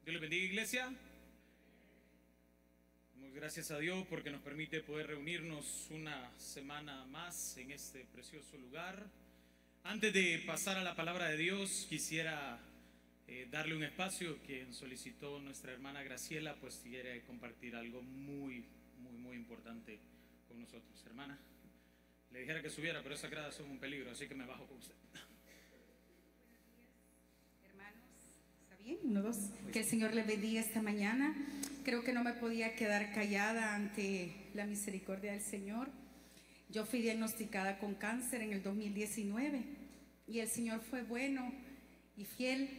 Dios les bendiga, iglesia. Damos gracias a Dios porque nos permite poder reunirnos una semana más en este precioso lugar. Antes de pasar a la palabra de Dios, quisiera darle un espacio. Quien solicitó nuestra hermana Graciela, pues quiere compartir algo muy importante con nosotros. Hermana, le dijera que subiera, pero esas gradas son un peligro, así que me bajo con usted. Bien, 1, 2. Que el Señor le bendiga esta mañana. Creo que no me podía quedar callada ante la misericordia del Señor. Yo fui diagnosticada con cáncer en el 2019 y el Señor fue bueno y fiel.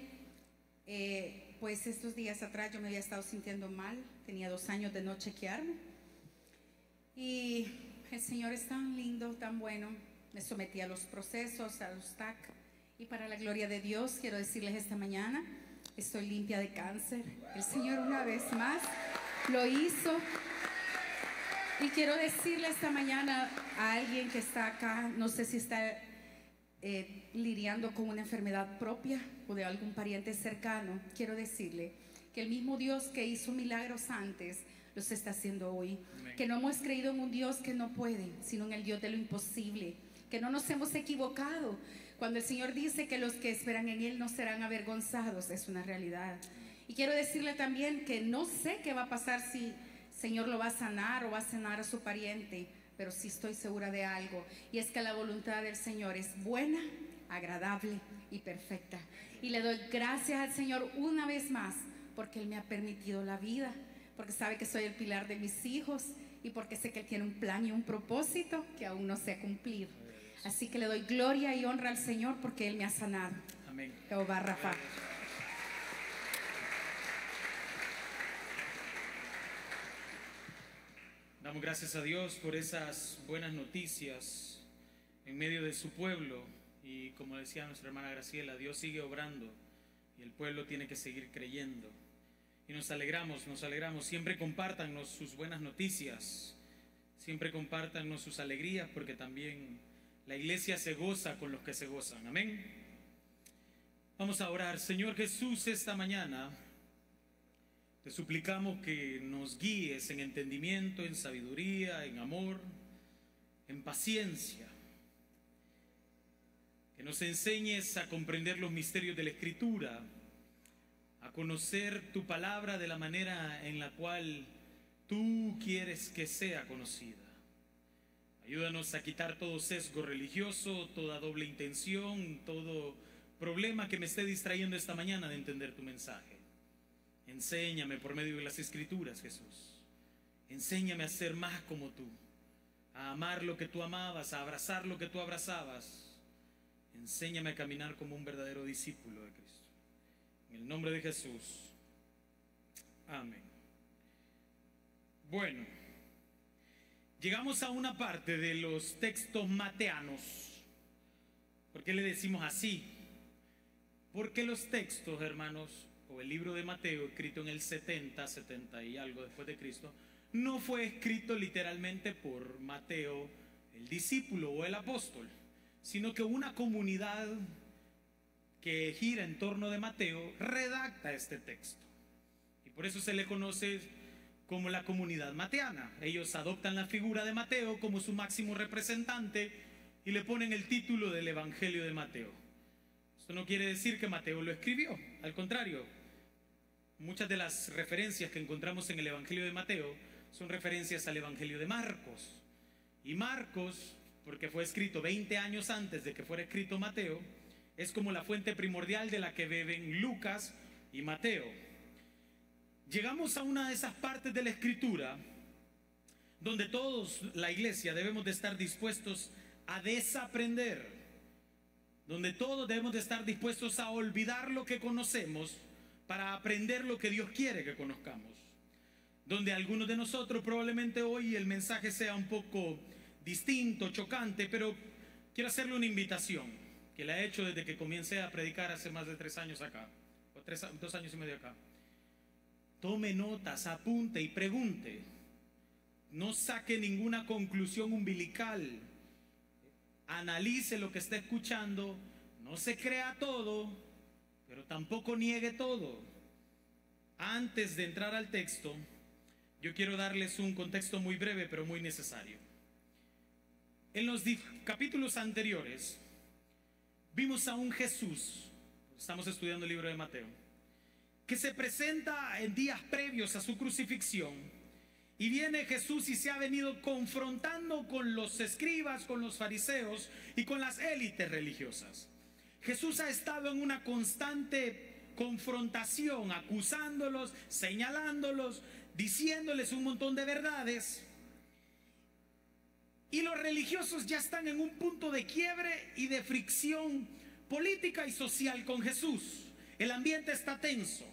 Pues estos días atrás yo me había estado sintiendo mal, tenía 2 años de no chequearme y el Señor es tan lindo, tan bueno. Me sometí a los procesos, a los TAC, y para la gloria de Dios quiero decirles esta mañana: estoy limpia de cáncer. El Señor una vez más lo hizo. Y quiero decirle esta mañana a alguien que está acá, no sé si está lidiando con una enfermedad propia o de algún pariente cercano, quiero decirle que el mismo Dios que hizo milagros antes los está haciendo hoy. Amén. Que no hemos creído en un Dios que no puede, sino en el Dios de lo imposible. Que no nos hemos equivocado. Cuando el Señor dice que los que esperan en Él no serán avergonzados, es una realidad. Y quiero decirle también que no sé qué va a pasar, si el Señor lo va a sanar o va a sanar a su pariente, pero sí estoy segura de algo, y es que la voluntad del Señor es buena, agradable y perfecta. Y le doy gracias al Señor una vez más porque Él me ha permitido la vida, porque sabe que soy el pilar de mis hijos y porque sé que Él tiene un plan y un propósito que aún no se ha cumplido. Así que le doy gloria y honra al Señor porque Él me ha sanado. Amén. Jehová Rafa. Damos gracias a Dios por esas buenas noticias en medio de su pueblo. Y como decía nuestra hermana Graciela, Dios sigue obrando y el pueblo tiene que seguir creyendo. Y nos alegramos. Siempre compártanos sus buenas noticias, siempre compártanos sus alegrías, porque también la iglesia se goza con los que se gozan. Amén. Vamos a orar. Señor Jesús, esta mañana te suplicamos que nos guíes en entendimiento, en sabiduría, en amor, en paciencia. Que nos enseñes a comprender los misterios de la Escritura, a conocer tu palabra de la manera en la cual tú quieres que sea conocida. Ayúdanos a quitar todo sesgo religioso, toda doble intención, todo problema que me esté distrayendo esta mañana de entender tu mensaje. Enséñame por medio de las Escrituras, Jesús. Enséñame a ser más como tú, a amar lo que tú amabas, a abrazar lo que tú abrazabas. Enséñame a caminar como un verdadero discípulo de Cristo. En el nombre de Jesús. Amén. Bueno, llegamos a una parte de los textos mateanos. ¿Por qué le decimos así? Porque los textos, hermanos, o el libro de Mateo, escrito en el 70 y algo después de Cristo, no fue escrito literalmente por Mateo, el discípulo o el apóstol, sino que una comunidad que gira en torno de Mateo redacta este texto. Y por eso se le conoce como la comunidad mateana. Ellos adoptan la figura de Mateo como su máximo representante y le ponen el título del Evangelio de Mateo. Esto no quiere decir que Mateo lo escribió, al contrario. Muchas de las referencias que encontramos en el Evangelio de Mateo son referencias al Evangelio de Marcos. Y Marcos, porque fue escrito 20 años antes de que fuera escrito Mateo, es como la fuente primordial de la que beben Lucas y Mateo. Llegamos a una de esas partes de la Escritura donde todos, la iglesia, debemos de estar dispuestos a desaprender, donde todos debemos de estar dispuestos a olvidar lo que conocemos para aprender lo que Dios quiere que conozcamos. Donde algunos de nosotros probablemente hoy el mensaje sea un poco distinto, chocante, pero quiero hacerle una invitación que la he hecho desde que comencé a predicar hace más de 3 años acá, o 2 años y medio acá. Tome notas, apunte y pregunte. No saque ninguna conclusión umbilical. Analice lo que está escuchando. No se crea todo, pero tampoco niegue todo. Antes de entrar al texto, yo quiero darles un contexto muy breve pero muy necesario. En los capítulos anteriores vimos a un Jesús, estamos estudiando el libro de Mateo, que se presenta en días previos a su crucifixión, y viene Jesús y se ha venido confrontando con los escribas, con los fariseos y con las élites religiosas. Jesús ha estado en una constante confrontación, acusándolos, señalándolos, diciéndoles un montón de verdades. Y los religiosos ya están en un punto de quiebre y de fricción política y social con Jesús. El ambiente está tenso.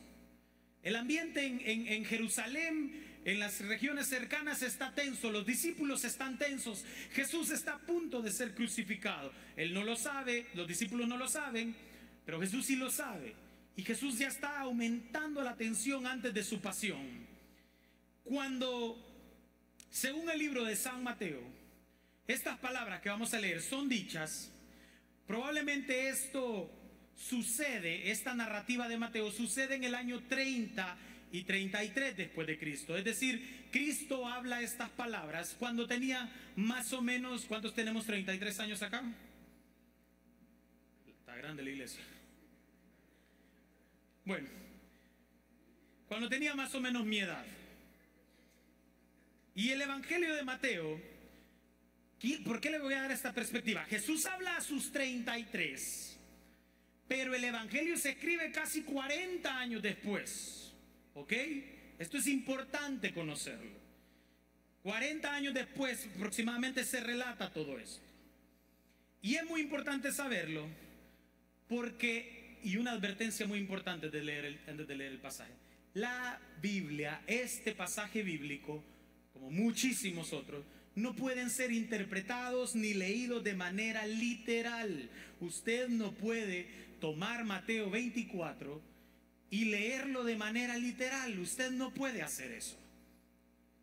El ambiente en Jerusalén, en las regiones cercanas, está tenso. Los discípulos están tensos. Jesús está a punto de ser crucificado. Él no lo sabe, los discípulos no lo saben, pero Jesús sí lo sabe. Y Jesús ya está aumentando la tensión antes de su pasión. Cuando, según el libro de San Mateo, estas palabras que vamos a leer son dichas, probablemente esto sucede, esta narrativa de Mateo sucede en el año 30 y 33 después de Cristo. Es decir, Cristo habla estas palabras cuando tenía más o menos, ¿cuántos tenemos 33 años acá? Está grande la iglesia. Bueno, cuando tenía más o menos mi edad. Y el Evangelio de Mateo, ¿por qué le voy a dar esta perspectiva? Jesús habla a sus 33, pero el Evangelio se escribe casi 40 años después. ¿Ok? Esto es importante conocerlo. 40 años después aproximadamente se relata todo esto. Y es muy importante saberlo porque... Y una advertencia muy importante antes de leer el pasaje. La Biblia, este pasaje bíblico, como muchísimos otros, no pueden ser interpretados ni leídos de manera literal. Usted no puede tomar Mateo 24 y leerlo de manera literal. Usted no puede hacer eso.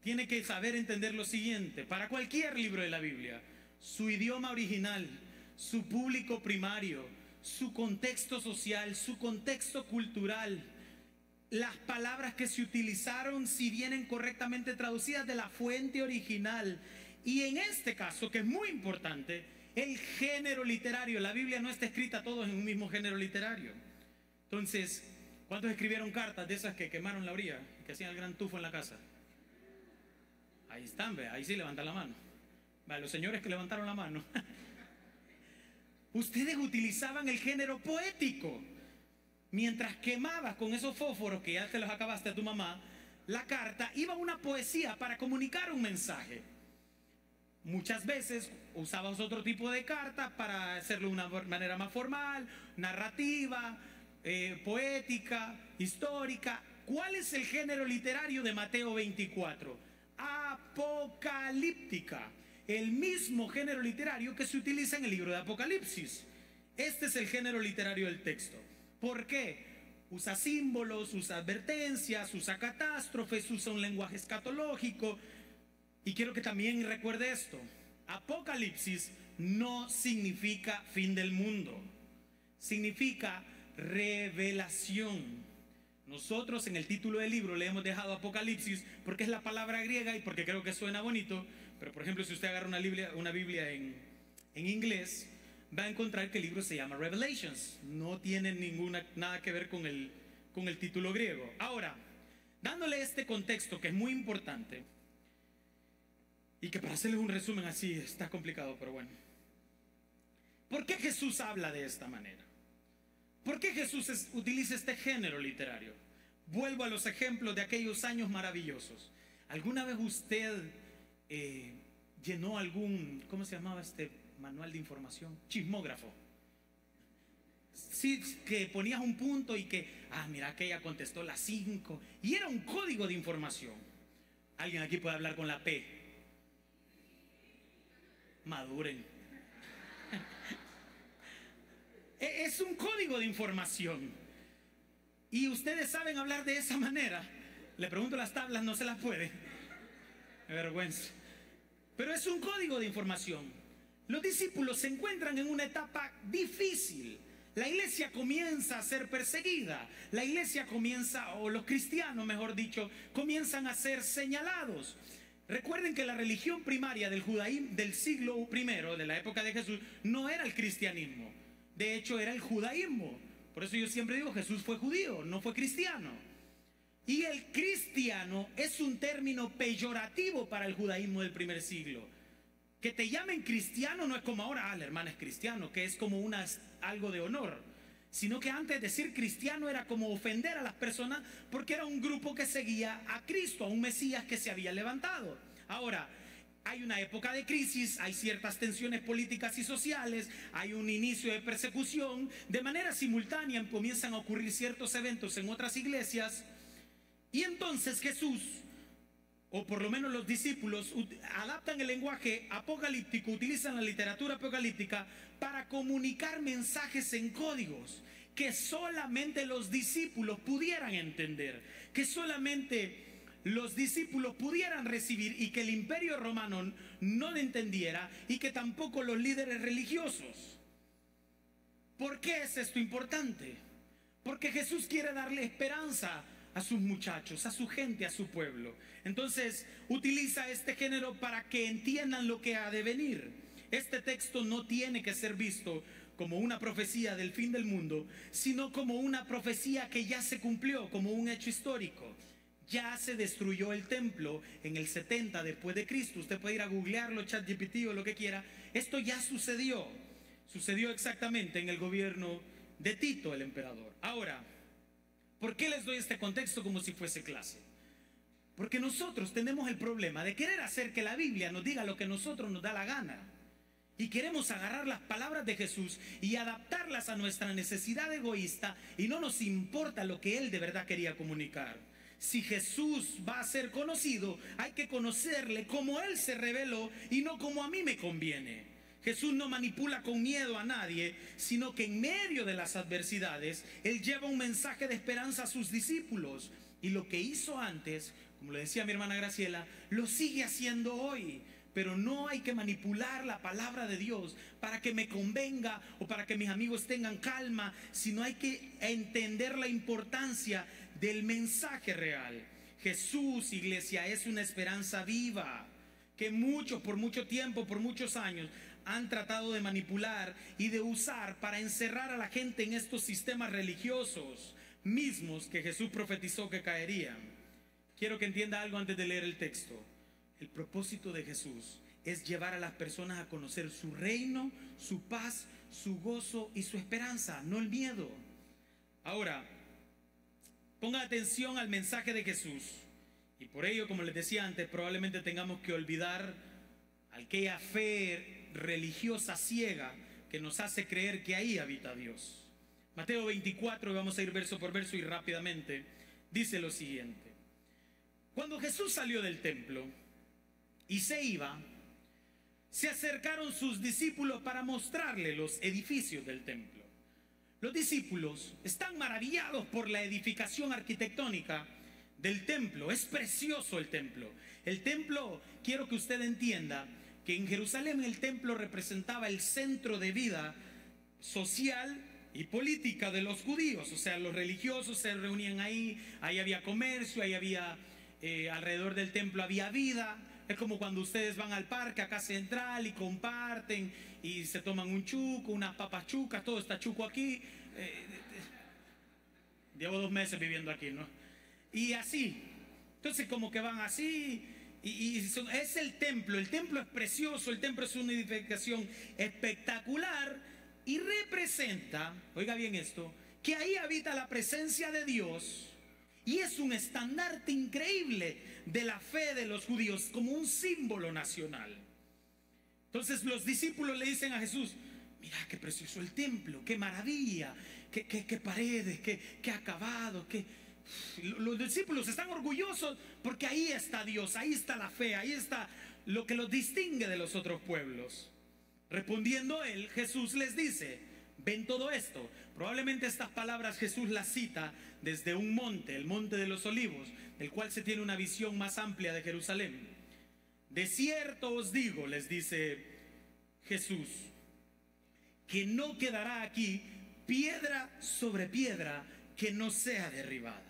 Tiene que saber entender lo siguiente. Para cualquier libro de la Biblia, su idioma original, su público primario, su contexto social, su contexto cultural, las palabras que se utilizaron, si vienen correctamente traducidas de la fuente original, y en este caso, que es muy importante, el género literario. La Biblia no está escrita todos en un mismo género literario. Entonces, ¿cuántos escribieron cartas de esas que quemaron la orilla, que hacían el gran tufo en la casa? Ahí están, ve, ahí sí levantan la mano. Vale, los señores que levantaron la mano. Ustedes utilizaban el género poético. Mientras quemabas con esos fósforos que ya te los acabaste a tu mamá, la carta iba una poesía para comunicar un mensaje. Muchas veces usabas otro tipo de carta para hacerlo de una manera más formal, narrativa, poética, histórica. ¿Cuál es el género literario de Mateo 24? Apocalíptica. El mismo género literario que se utiliza en el libro de Apocalipsis. Este es el género literario del texto. ¿Por qué? Usa símbolos, usa advertencias, usa catástrofes, usa un lenguaje escatológico. Y quiero que también recuerde esto. Apocalipsis no significa fin del mundo. Significa revelación. Nosotros en el título del libro le hemos dejado Apocalipsis porque es la palabra griega y porque creo que suena bonito. Pero por ejemplo, si usted agarra una Biblia en inglés, va a encontrar que el libro se llama Revelations. No tiene nada que ver con el título griego. Ahora, dándole este contexto que es muy importante, y que para hacerles un resumen así está complicado, pero bueno. ¿Por qué Jesús habla de esta manera? ¿Por qué Jesús utiliza este género literario? Vuelvo a los ejemplos de aquellos años maravillosos. ¿Alguna vez usted llenó algún, ¿cómo se llamaba este manual de información? Chismógrafo. Sí, que ponías un punto y que, mira, aquella contestó las 5. Y era un código de información. ¿Alguien aquí puede hablar con la P? Maduren. Es un código de información. Y ustedes saben hablar de esa manera. Le pregunto las tablas, no se las puede. Me vergüenza. Pero es un código de información. Los discípulos se encuentran en una etapa difícil. la iglesia comienza a ser perseguida. La iglesia comienza, o los cristianos, mejor dicho, comienzan a ser señalados. Recuerden que la religión primaria del judaísmo del siglo I, de la época de Jesús, no era el cristianismo. De hecho, era el judaísmo. Por eso yo siempre digo, Jesús fue judío, no fue cristiano. Y el cristiano es un término peyorativo para el judaísmo del primer siglo. Que te llamen cristiano no es como ahora, el hermano es cristiano, que es como algo de honor. Sino que antes decir cristiano era como ofender a las personas, porque era un grupo que seguía a Cristo, a un Mesías que se había levantado. Ahora, hay una época de crisis, hay ciertas tensiones políticas y sociales, hay un inicio de persecución. De manera simultánea comienzan a ocurrir ciertos eventos en otras iglesias. Y entonces Jesús, o por lo menos los discípulos, adaptan el lenguaje apocalíptico, utilizan la literatura apocalíptica para comunicar mensajes en códigos que solamente los discípulos pudieran entender, que solamente los discípulos pudieran recibir, y que el imperio romano no lo entendiera, y que tampoco los líderes religiosos. ¿Por qué es esto importante? Porque Jesús quiere darle esperanza a sus muchachos, a su gente, a su pueblo. Entonces utiliza este género para que entiendan lo que ha de venir. Este texto no tiene que ser visto como una profecía del fin del mundo, sino como una profecía que ya se cumplió, como un hecho histórico. Ya se destruyó el templo en el 70 después de Cristo. Usted puede ir a googlearlo, ChatGPT o lo que quiera. Esto ya sucedió. Sucedió exactamente en el gobierno de Tito, el emperador. Ahora, ¿por qué les doy este contexto como si fuese clase? Porque nosotros tenemos el problema de querer hacer que la Biblia nos diga lo que a nosotros nos da la gana. Y queremos agarrar las palabras de Jesús y adaptarlas a nuestra necesidad egoísta, y no nos importa lo que Él de verdad quería comunicar. Si Jesús va a ser conocido, hay que conocerle como Él se reveló y no como a mí me conviene. Jesús no manipula con miedo a nadie, sino que en medio de las adversidades, Él lleva un mensaje de esperanza a sus discípulos. Y lo que hizo antes, como le decía mi hermana Graciela, lo sigue haciendo hoy. Pero no hay que manipular la palabra de Dios para que me convenga o para que mis amigos tengan calma, sino hay que entender la importancia del mensaje real. Jesús, iglesia, es una esperanza viva que muchos, por mucho tiempo, por muchos años, han tratado de manipular y de usar para encerrar a la gente en estos sistemas religiosos mismos que Jesús profetizó que caerían. Quiero que entienda algo antes de leer el texto. El propósito de Jesús es llevar a las personas a conocer su reino, su paz, su gozo y su esperanza, no el miedo. Ahora, ponga atención al mensaje de Jesús. Y por ello, como les decía antes, probablemente tengamos que olvidar aquella fe religiosa ciega que nos hace creer que ahí habita Dios. Mateo 24, vamos a ir verso por verso y rápidamente, dice lo siguiente. Cuando Jesús salió del templo y se iba, se acercaron sus discípulos para mostrarle los edificios del templo. Los discípulos están maravillados por la edificación arquitectónica del templo. Es precioso el templo. El templo, quiero que usted entienda que en Jerusalén el templo representaba el centro de vida social y política de los judíos. O sea, los religiosos se reunían ahí, ahí había comercio, ahí había, alrededor del templo había vida. Es como cuando ustedes van al parque acá central y comparten y se toman un chuco, unas papas chucas, todo está chuco aquí. Llevo 2 meses viviendo aquí, ¿no? Y así. Entonces como que van así es el templo es precioso, el templo es una edificación espectacular y representa, oiga bien esto, que ahí habita la presencia de Dios. Y es un estandarte increíble de la fe de los judíos, como un símbolo nacional. Entonces los discípulos le dicen a Jesús, mira qué precioso el templo, qué maravilla, qué paredes, qué acabado, Los discípulos están orgullosos porque ahí está Dios, ahí está la fe, ahí está lo que los distingue de los otros pueblos. Respondiendo él, Jesús les dice, ¿ven todo esto? Probablemente estas palabras Jesús las cita desde un monte, el monte de los olivos, del cual se tiene una visión más amplia de Jerusalén. De cierto os digo, les dice Jesús, que no quedará aquí piedra sobre piedra que no sea derribada.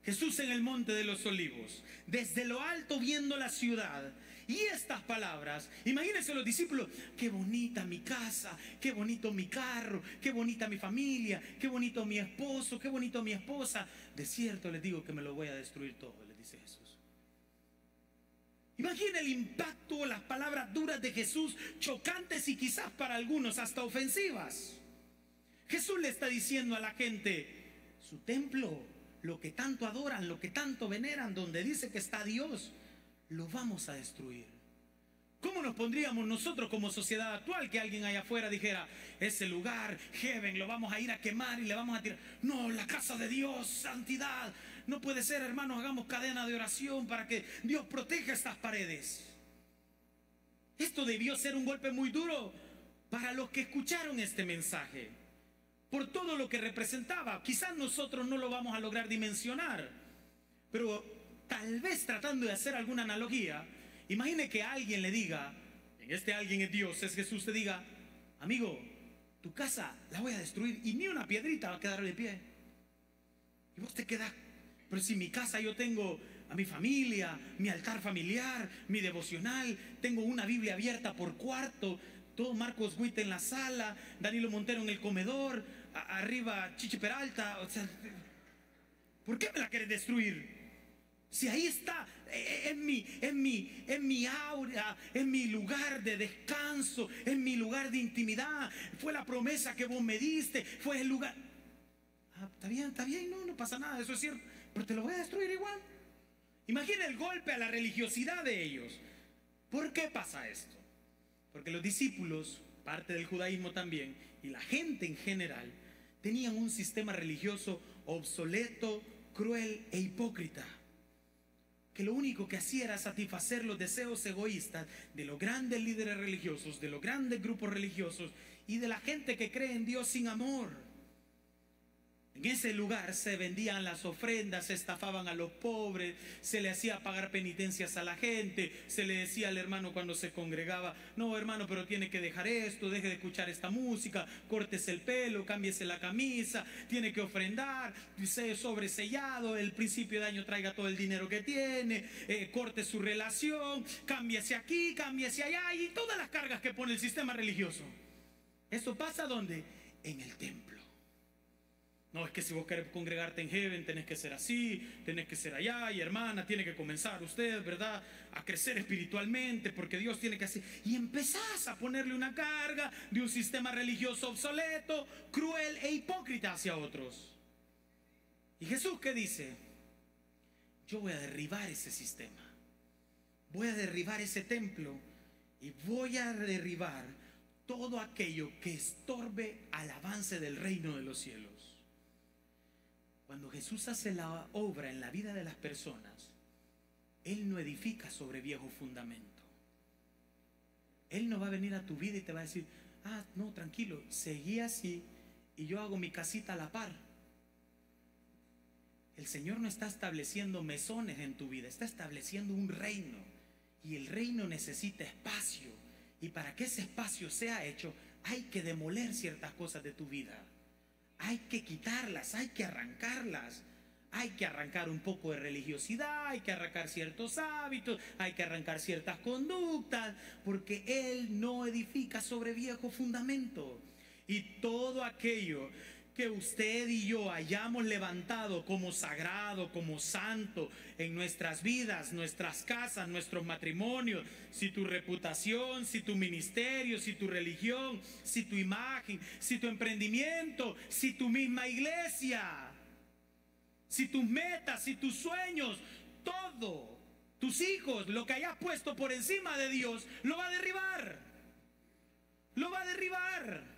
Jesús en el monte de los olivos, desde lo alto viendo la ciudad, y estas palabras, imagínense los discípulos: qué bonita mi casa, qué bonito mi carro, qué bonita mi familia, qué bonito mi esposo, qué bonito mi esposa. De cierto les digo que me lo voy a destruir todo, les dice Jesús. Imagina el impacto, las palabras duras de Jesús, chocantes y quizás para algunos hasta ofensivas. Jesús le está diciendo a la gente: su templo, lo que tanto adoran, lo que tanto veneran, donde dice que está Dios, lo vamos a destruir. ¿Cómo nos pondríamos nosotros como sociedad actual que alguien allá afuera dijera: ese lugar, heaven, lo vamos a ir a quemar y le vamos a tirar? No, la casa de Dios, santidad. No puede ser, hermanos, hagamos cadena de oración para que Dios proteja estas paredes. Esto debió ser un golpe muy duro para los que escucharon este mensaje, por todo lo que representaba. Quizás nosotros no lo vamos a lograr dimensionar, pero tal vez tratando de hacer alguna analogía, imagine que alguien le diga, en este alguien es Dios, es Jesús, te diga: amigo, tu casa la voy a destruir y ni una piedrita va a quedar de pie. Y vos te quedás: pero si en mi casa yo tengo a mi familia, mi altar familiar, mi devocional, tengo una Biblia abierta por cuarto, todo Marcos Witt en la sala, Danilo Montero en el comedor, arriba Chichi Peralta. O sea, ¿por qué me la querés destruir? Si ahí está, en mi aura, en mi lugar de descanso, en mi lugar de intimidad, fue la promesa que vos me diste, fue el lugar. Está bien, no pasa nada, eso es cierto, pero te lo voy a destruir igual. Imagina el golpe a la religiosidad de ellos. ¿Por qué pasa esto? Porque los discípulos, parte del judaísmo también, y la gente en general, tenían un sistema religioso obsoleto, cruel e hipócrita, que lo único que hacía era satisfacer los deseos egoístas de los grandes líderes religiosos, de los grandes grupos religiosos y de la gente que cree en Dios sin amor. En ese lugar se vendían las ofrendas, se estafaban a los pobres, se le hacía pagar penitencias a la gente, se le decía al hermano cuando se congregaba: no, hermano, pero tiene que dejar esto, deje de escuchar esta música, córtese el pelo, cámbiese la camisa, tiene que ofrendar, sobresellado, el principio de año traiga todo el dinero que tiene, corte su relación, cámbiese aquí, cámbiese allá, y todas las cargas que pone el sistema religioso. ¿Eso pasa dónde? En el templo. No, es que si vos querés congregarte en heaven, tenés que ser así, tenés que ser allá, y hermana, tiene que comenzar usted, ¿verdad?, a crecer espiritualmente, porque Dios tiene que hacer. Y empezás a ponerle una carga de un sistema religioso obsoleto, cruel e hipócrita hacia otros. ¿Y Jesús qué dice? Yo voy a derribar ese sistema, voy a derribar ese templo, y voy a derribar todo aquello que estorbe al avance del reino de los cielos. Cuando Jesús hace la obra en la vida de las personas, Él no edifica sobre viejo fundamento. Él no va a venir a tu vida y te va a decir: no, tranquilo, seguí así y yo hago mi casita a la par. El Señor no está estableciendo mesones en tu vida, está estableciendo un reino, y el reino necesita espacio, y para que ese espacio sea hecho hay que demoler ciertas cosas de tu vida. Hay que quitarlas, hay que arrancarlas. Hay que arrancar un poco de religiosidad, hay que arrancar ciertos hábitos, hay que arrancar ciertas conductas, porque Él no edifica sobre viejo fundamento. Y todo aquello que usted y yo hayamos levantado como sagrado, como santo en nuestras vidas, nuestras casas, nuestros matrimonios, si tu reputación, si tu ministerio, si tu religión, si tu imagen, si tu emprendimiento, si tu misma iglesia, si tus metas, si tus sueños, todo, tus hijos, lo que hayas puesto por encima de Dios, lo va a derribar. Lo va a derribar.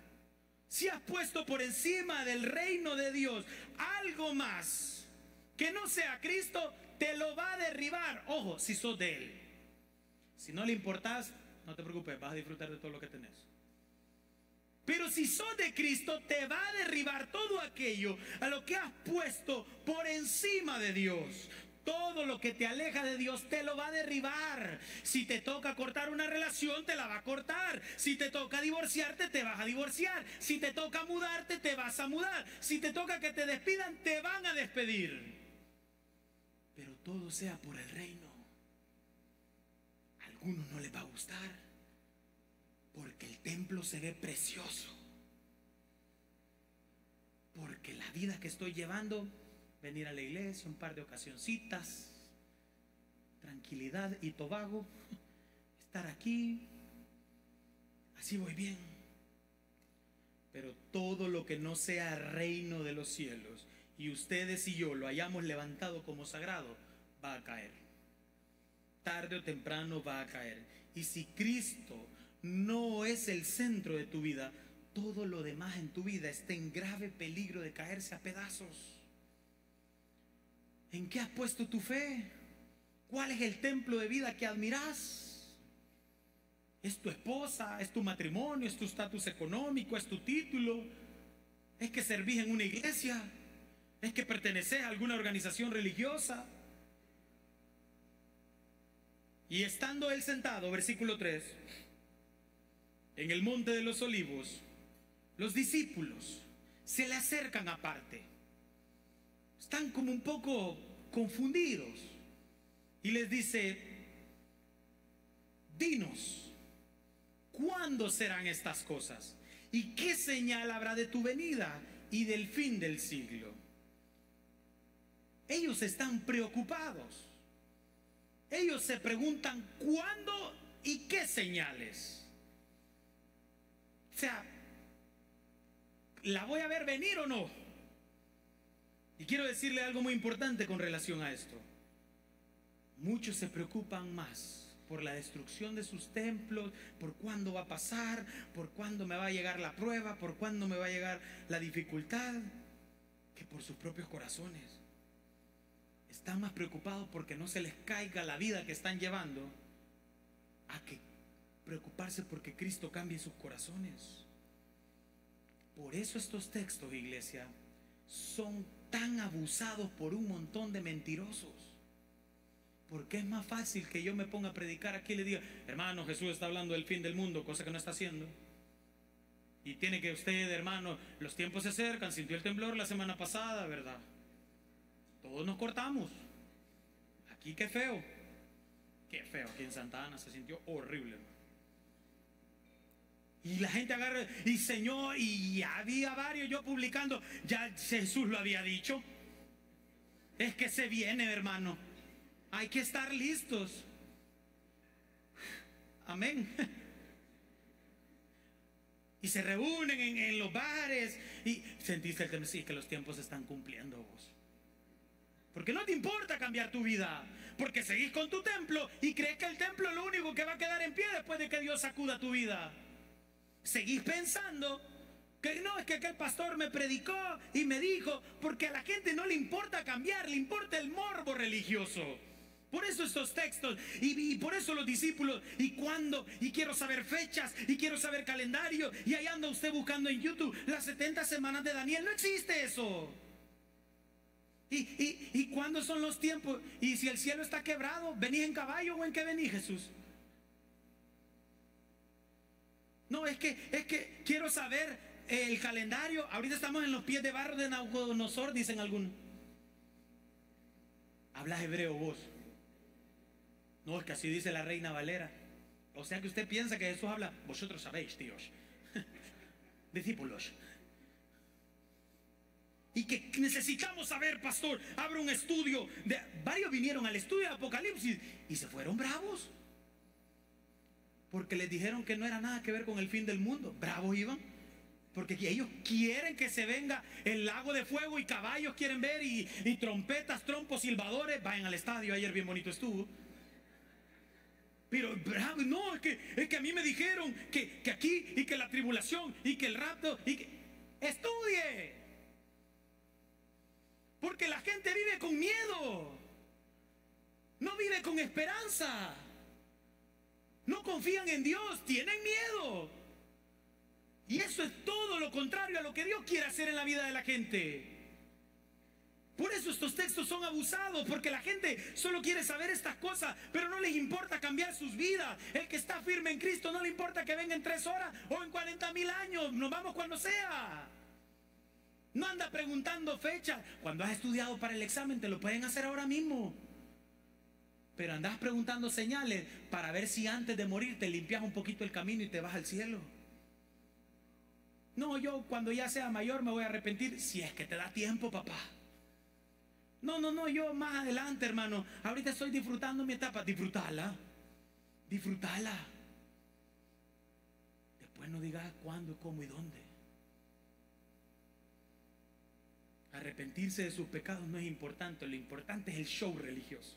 Si has puesto por encima del reino de Dios algo más que no sea Cristo, te lo va a derribar. Ojo, si sos de Él. Si no le importás, no te preocupes, vas a disfrutar de todo lo que tenés. Pero si sos de Cristo, te va a derribar todo aquello a lo que has puesto por encima de Dios. Todo lo que te aleja de Dios te lo va a derribar. Si te toca cortar una relación, te la va a cortar. Si te toca divorciarte, te vas a divorciar. Si te toca mudarte, te vas a mudar. Si te toca que te despidan, te van a despedir. Pero todo sea por el reino. A algunos no les va a gustar, porque el templo se ve precioso. Porque la vida que estoy llevando, venir a la iglesia un par de ocasioncitas, tranquilidad y Tobago, estar aquí, así voy bien. Pero todo lo que no sea reino de los cielos y ustedes y yo lo hayamos levantado como sagrado, va a caer. Tarde o temprano va a caer. Y si Cristo no es el centro de tu vida, todo lo demás en tu vida está en grave peligro de caerse a pedazos. ¿En qué has puesto tu fe? ¿Cuál es el templo de vida que admiras? ¿Es tu esposa? ¿Es tu matrimonio? ¿Es tu estatus económico? ¿Es tu título? ¿Es que servís en una iglesia? ¿Es que perteneces a alguna organización religiosa? Y estando él sentado, versículo 3, en el monte de los olivos, los discípulos se le acercan aparte. Están como un poco confundidos. Y les dice: dinos, ¿cuándo serán estas cosas? ¿Y qué señal habrá de tu venida y del fin del siglo? Ellos están preocupados. Ellos se preguntan ¿cuándo y qué señales? O sea, ¿la voy a ver venir o no? Y quiero decirle algo muy importante con relación a esto. Muchos se preocupan más por la destrucción de sus templos, por cuándo va a pasar, por cuándo me va a llegar la prueba, por cuándo me va a llegar la dificultad, que por sus propios corazones. Están más preocupados porque no se les caiga la vida que están llevando, a que preocuparse porque Cristo cambie sus corazones. Por eso estos textos, iglesia, son tan abusados por un montón de mentirosos. Porque es más fácil que yo me ponga a predicar aquí y le diga: hermano, Jesús está hablando del fin del mundo, cosa que no está haciendo. Y tiene que usted, hermano, los tiempos se acercan, sintió el temblor la semana pasada, ¿verdad? Todos nos cortamos. Aquí qué feo. Qué feo, aquí en Santa Ana se sintió horrible. Y la gente agarra y Señor, y había varios yo publicando, ya Jesús lo había dicho. Es que se viene, hermano. Hay que estar listos. Amén. Y se reúnen en los bares y sentiste el temor. Sí, que los tiempos se están cumpliendo, vos. Porque no te importa cambiar tu vida, porque seguís con tu templo y crees que el templo es lo único que va a quedar en pie después de que Dios sacuda tu vida. Seguís pensando que no, es que aquel pastor me predicó y me dijo, porque a la gente no le importa cambiar, le importa el morbo religioso. Por eso estos textos y por eso los discípulos, y cuándo, y quiero saber fechas, y quiero saber calendario, y ahí anda usted buscando en YouTube las 70 semanas de Daniel. No existe eso. ¿Y cuándo son los tiempos? Y si el cielo está quebrado, ¿venís en caballo o en qué venís, Jesús? No, es que quiero saber el calendario. Ahorita estamos en los pies de barro de Nabucodonosor, dicen algunos. Hablas hebreo vos. No, es que así dice la Reina Valera. O sea que usted piensa que Jesús habla, vosotros sabéis, tíos. Discípulos. Y que necesitamos saber, pastor. Abra un estudio. Varios vinieron al estudio de Apocalipsis y se fueron bravos. Porque les dijeron que no era nada que ver con el fin del mundo. Bravos iban. Porque ellos quieren que se venga el lago de fuego y caballos quieren ver y trompetas, trompos, silbadores. Vayan al estadio, ayer bien bonito estuvo. Pero bravo, no, es que a mí me dijeron que aquí y que la tribulación y que el rapto y que... Estudie. Porque la gente vive con miedo. No vive con esperanza. No confían en Dios, tienen miedo. Y eso es todo lo contrario a lo que Dios quiere hacer en la vida de la gente. Por eso estos textos son abusados, porque la gente solo quiere saber estas cosas, pero no les importa cambiar sus vidas. El que está firme en Cristo no le importa que venga en 3 horas o en 40,000 años. Nos vamos cuando sea. No anda preguntando fechas. Cuando has estudiado para el examen te lo pueden hacer ahora mismo. Pero andas preguntando señales para ver si antes de morir te limpias un poquito el camino y te vas al cielo. No, yo cuando ya sea mayor me voy a arrepentir. Si es que te da tiempo, papá. No, yo más adelante, hermano. Ahorita estoy disfrutando mi etapa. Disfrútala. Después no digas cuándo, cómo y dónde. Arrepentirse de sus pecados no es importante. Lo importante es el show religioso.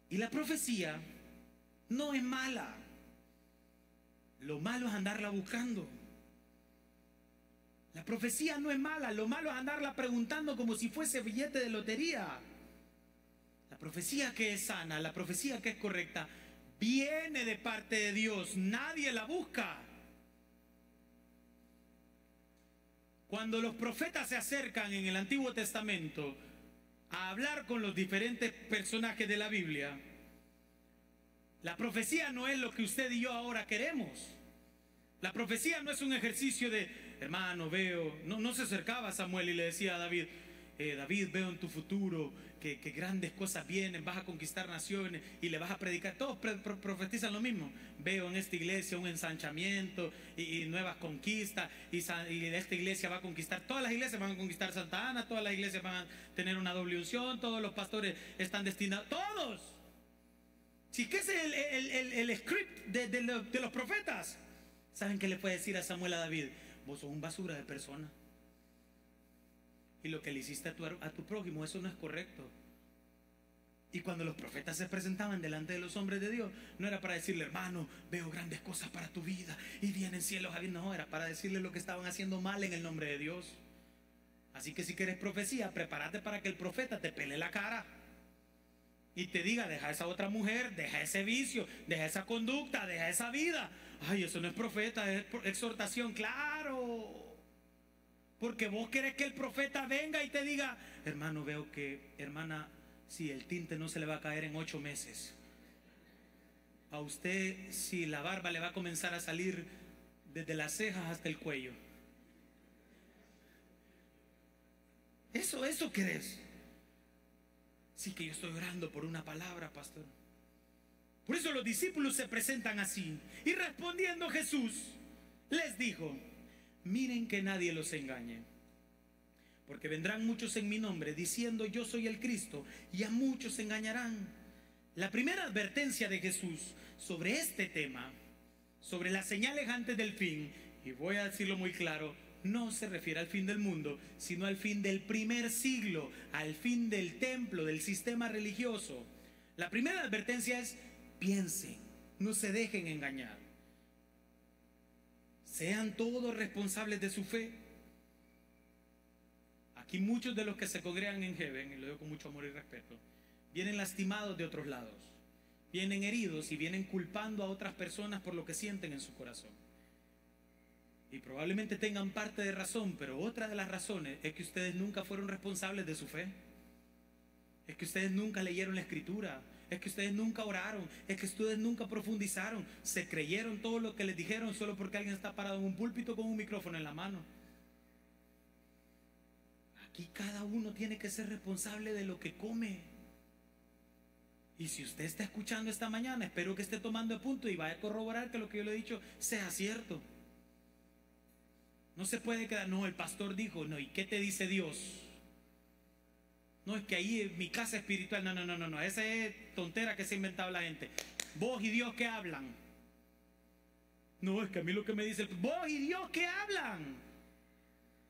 Y la profecía no es mala. Lo malo es andarla buscando. La profecía no es mala, lo malo es andarla preguntando como si fuese billete de lotería. La profecía que es sana, la profecía que es correcta, viene de parte de Dios, nadie la busca. Cuando los profetas se acercan en el Antiguo Testamento a hablar con los diferentes personajes de la Biblia, la profecía no es lo que usted y yo ahora queremos. La profecía no es un ejercicio de, hermano, veo, no se acercaba a Samuel y le decía a David, David, veo en tu futuro que grandes cosas vienen, vas a conquistar naciones y le vas a predicar. Todos profetizan lo mismo. Veo en esta iglesia un ensanchamiento y nuevas conquistas y esta iglesia va a conquistar, todas las iglesias van a conquistar Santa Ana, todas las iglesias van a tener una doble unción, todos los pastores están destinados, todos. Si que ese es el script de los profetas. ¿Saben qué le puede decir a Samuel a David? Vos sos un basura de persona. Y lo que le hiciste a tu prójimo, eso no es correcto. Y cuando los profetas se presentaban delante de los hombres de Dios, no era para decirle, hermano, veo grandes cosas para tu vida y vienen cielos abiertos. No, era para decirle lo que estaban haciendo mal en el nombre de Dios. Así que si quieres profecía, prepárate para que el profeta te pele la cara y te diga, deja esa otra mujer, deja ese vicio, deja esa conducta, deja esa vida. Ay, eso no es profeta, es exhortación. Claro, porque vos querés que el profeta venga y te diga, hermano, veo que, hermana, si el tinte no se le va a caer en 8 meses. A usted, si la barba le va a comenzar a salir desde las cejas hasta el cuello. Eso querés. Sí, que yo estoy orando por una palabra, pastor. Por eso los discípulos se presentan así. Y respondiendo Jesús les dijo, miren que nadie los engañe, porque vendrán muchos en mi nombre diciendo yo soy el Cristo, y a muchos engañarán. La primera advertencia de Jesús sobre este tema, sobre las señales antes del fin, y voy a decirlo muy claro, no se refiere al fin del mundo, sino al fin del primer siglo, al fin del templo, del sistema religioso. La primera advertencia es, piensen, no se dejen engañar. Sean todos responsables de su fe. Aquí muchos de los que se congregan en Heaven, y lo digo con mucho amor y respeto, vienen lastimados de otros lados, vienen heridos y vienen culpando a otras personas por lo que sienten en su corazón. Y probablemente tengan parte de razón, pero otra de las razones es que ustedes nunca fueron responsables de su fe. Es que ustedes nunca leyeron la Escritura. Es que ustedes nunca oraron. Es que ustedes nunca profundizaron. Se creyeron todo lo que les dijeron solo porque alguien está parado en un púlpito con un micrófono en la mano. Aquí cada uno tiene que ser responsable de lo que come. Y si usted está escuchando esta mañana, espero que esté tomando punto y vaya a corroborar que lo que yo le he dicho sea cierto. No se puede quedar, no, el pastor dijo, no, ¿y qué te dice Dios? No, es que ahí en mi casa espiritual, no, esa es tontera que se ha inventado la gente. Vos y Dios, ¿qué hablan? No, es que a mí lo que me dice, vos y Dios, ¿qué hablan?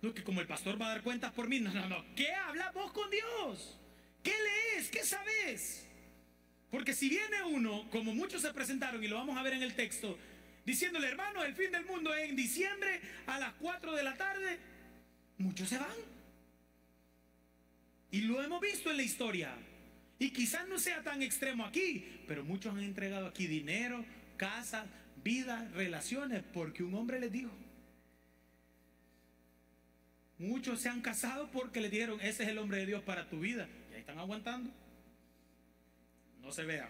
No, que como el pastor va a dar cuentas por mí, no, ¿qué hablas vos con Dios? ¿Qué lees? ¿Qué sabes? Porque si viene uno, como muchos se presentaron, y lo vamos a ver en el texto, diciéndole, hermano, el fin del mundo es en diciembre a las 4 de la tarde, muchos se van. Y lo hemos visto en la historia. Y quizás no sea tan extremo aquí, pero muchos han entregado aquí dinero, casa, vida, relaciones, porque un hombre les dijo. Muchos se han casado porque le dijeron, ese es el hombre de Dios para tu vida. Y ahí están aguantando. No se vean.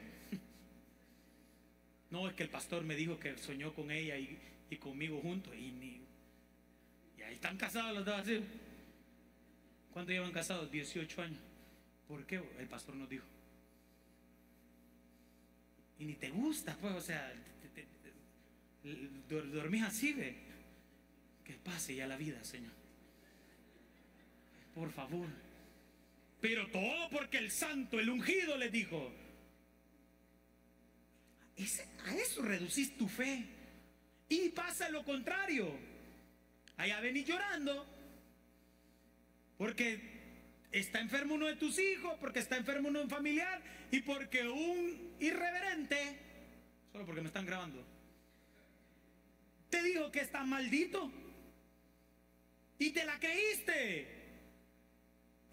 No, es que el pastor me dijo que soñó con ella y conmigo juntos. Y ahí están casados los dos así. ¿Cuánto llevan casados? 18 años. ¿Por qué? El pastor nos dijo. Y ni te gusta, pues, o sea, dormís así, ve. Que pase ya la vida, Señor. Por favor. Pero todo porque el santo, el ungido, les dijo. A eso reducís tu fe. Y pasa lo contrario. Allá venís llorando porque está enfermo uno de tus hijos, porque está enfermo uno de un familiar, y porque un irreverente, solo porque me están grabando, te dijo que está maldito y te la creíste.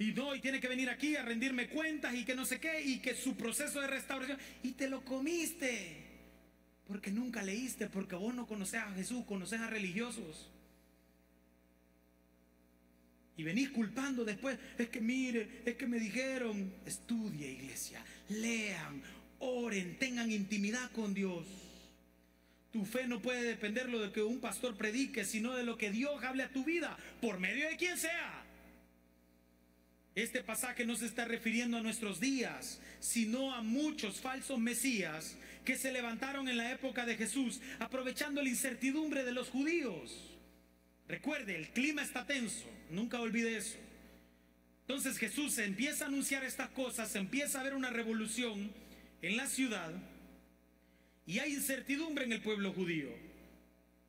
Y no, y tiene que venir aquí a rendirme cuentas y que no sé qué, y que su proceso de restauración, y te lo comiste porque nunca leíste, porque vos no conocés a Jesús, conocés a religiosos. Y venís culpando después, es que mire, es que me dijeron. Estudie, iglesia, lean, oren, tengan intimidad con Dios. Tu fe no puede depender de lo que un pastor predique, sino de lo que Dios hable a tu vida, por medio de quien sea. Este pasaje no se está refiriendo a nuestros días, sino a muchos falsos mesías que se levantaron en la época de Jesús, aprovechando la incertidumbre de los judíos. Recuerde, el clima está tenso, nunca olvide eso. Entonces Jesús empieza a anunciar estas cosas, empieza a haber una revolución en la ciudad y hay incertidumbre en el pueblo judío.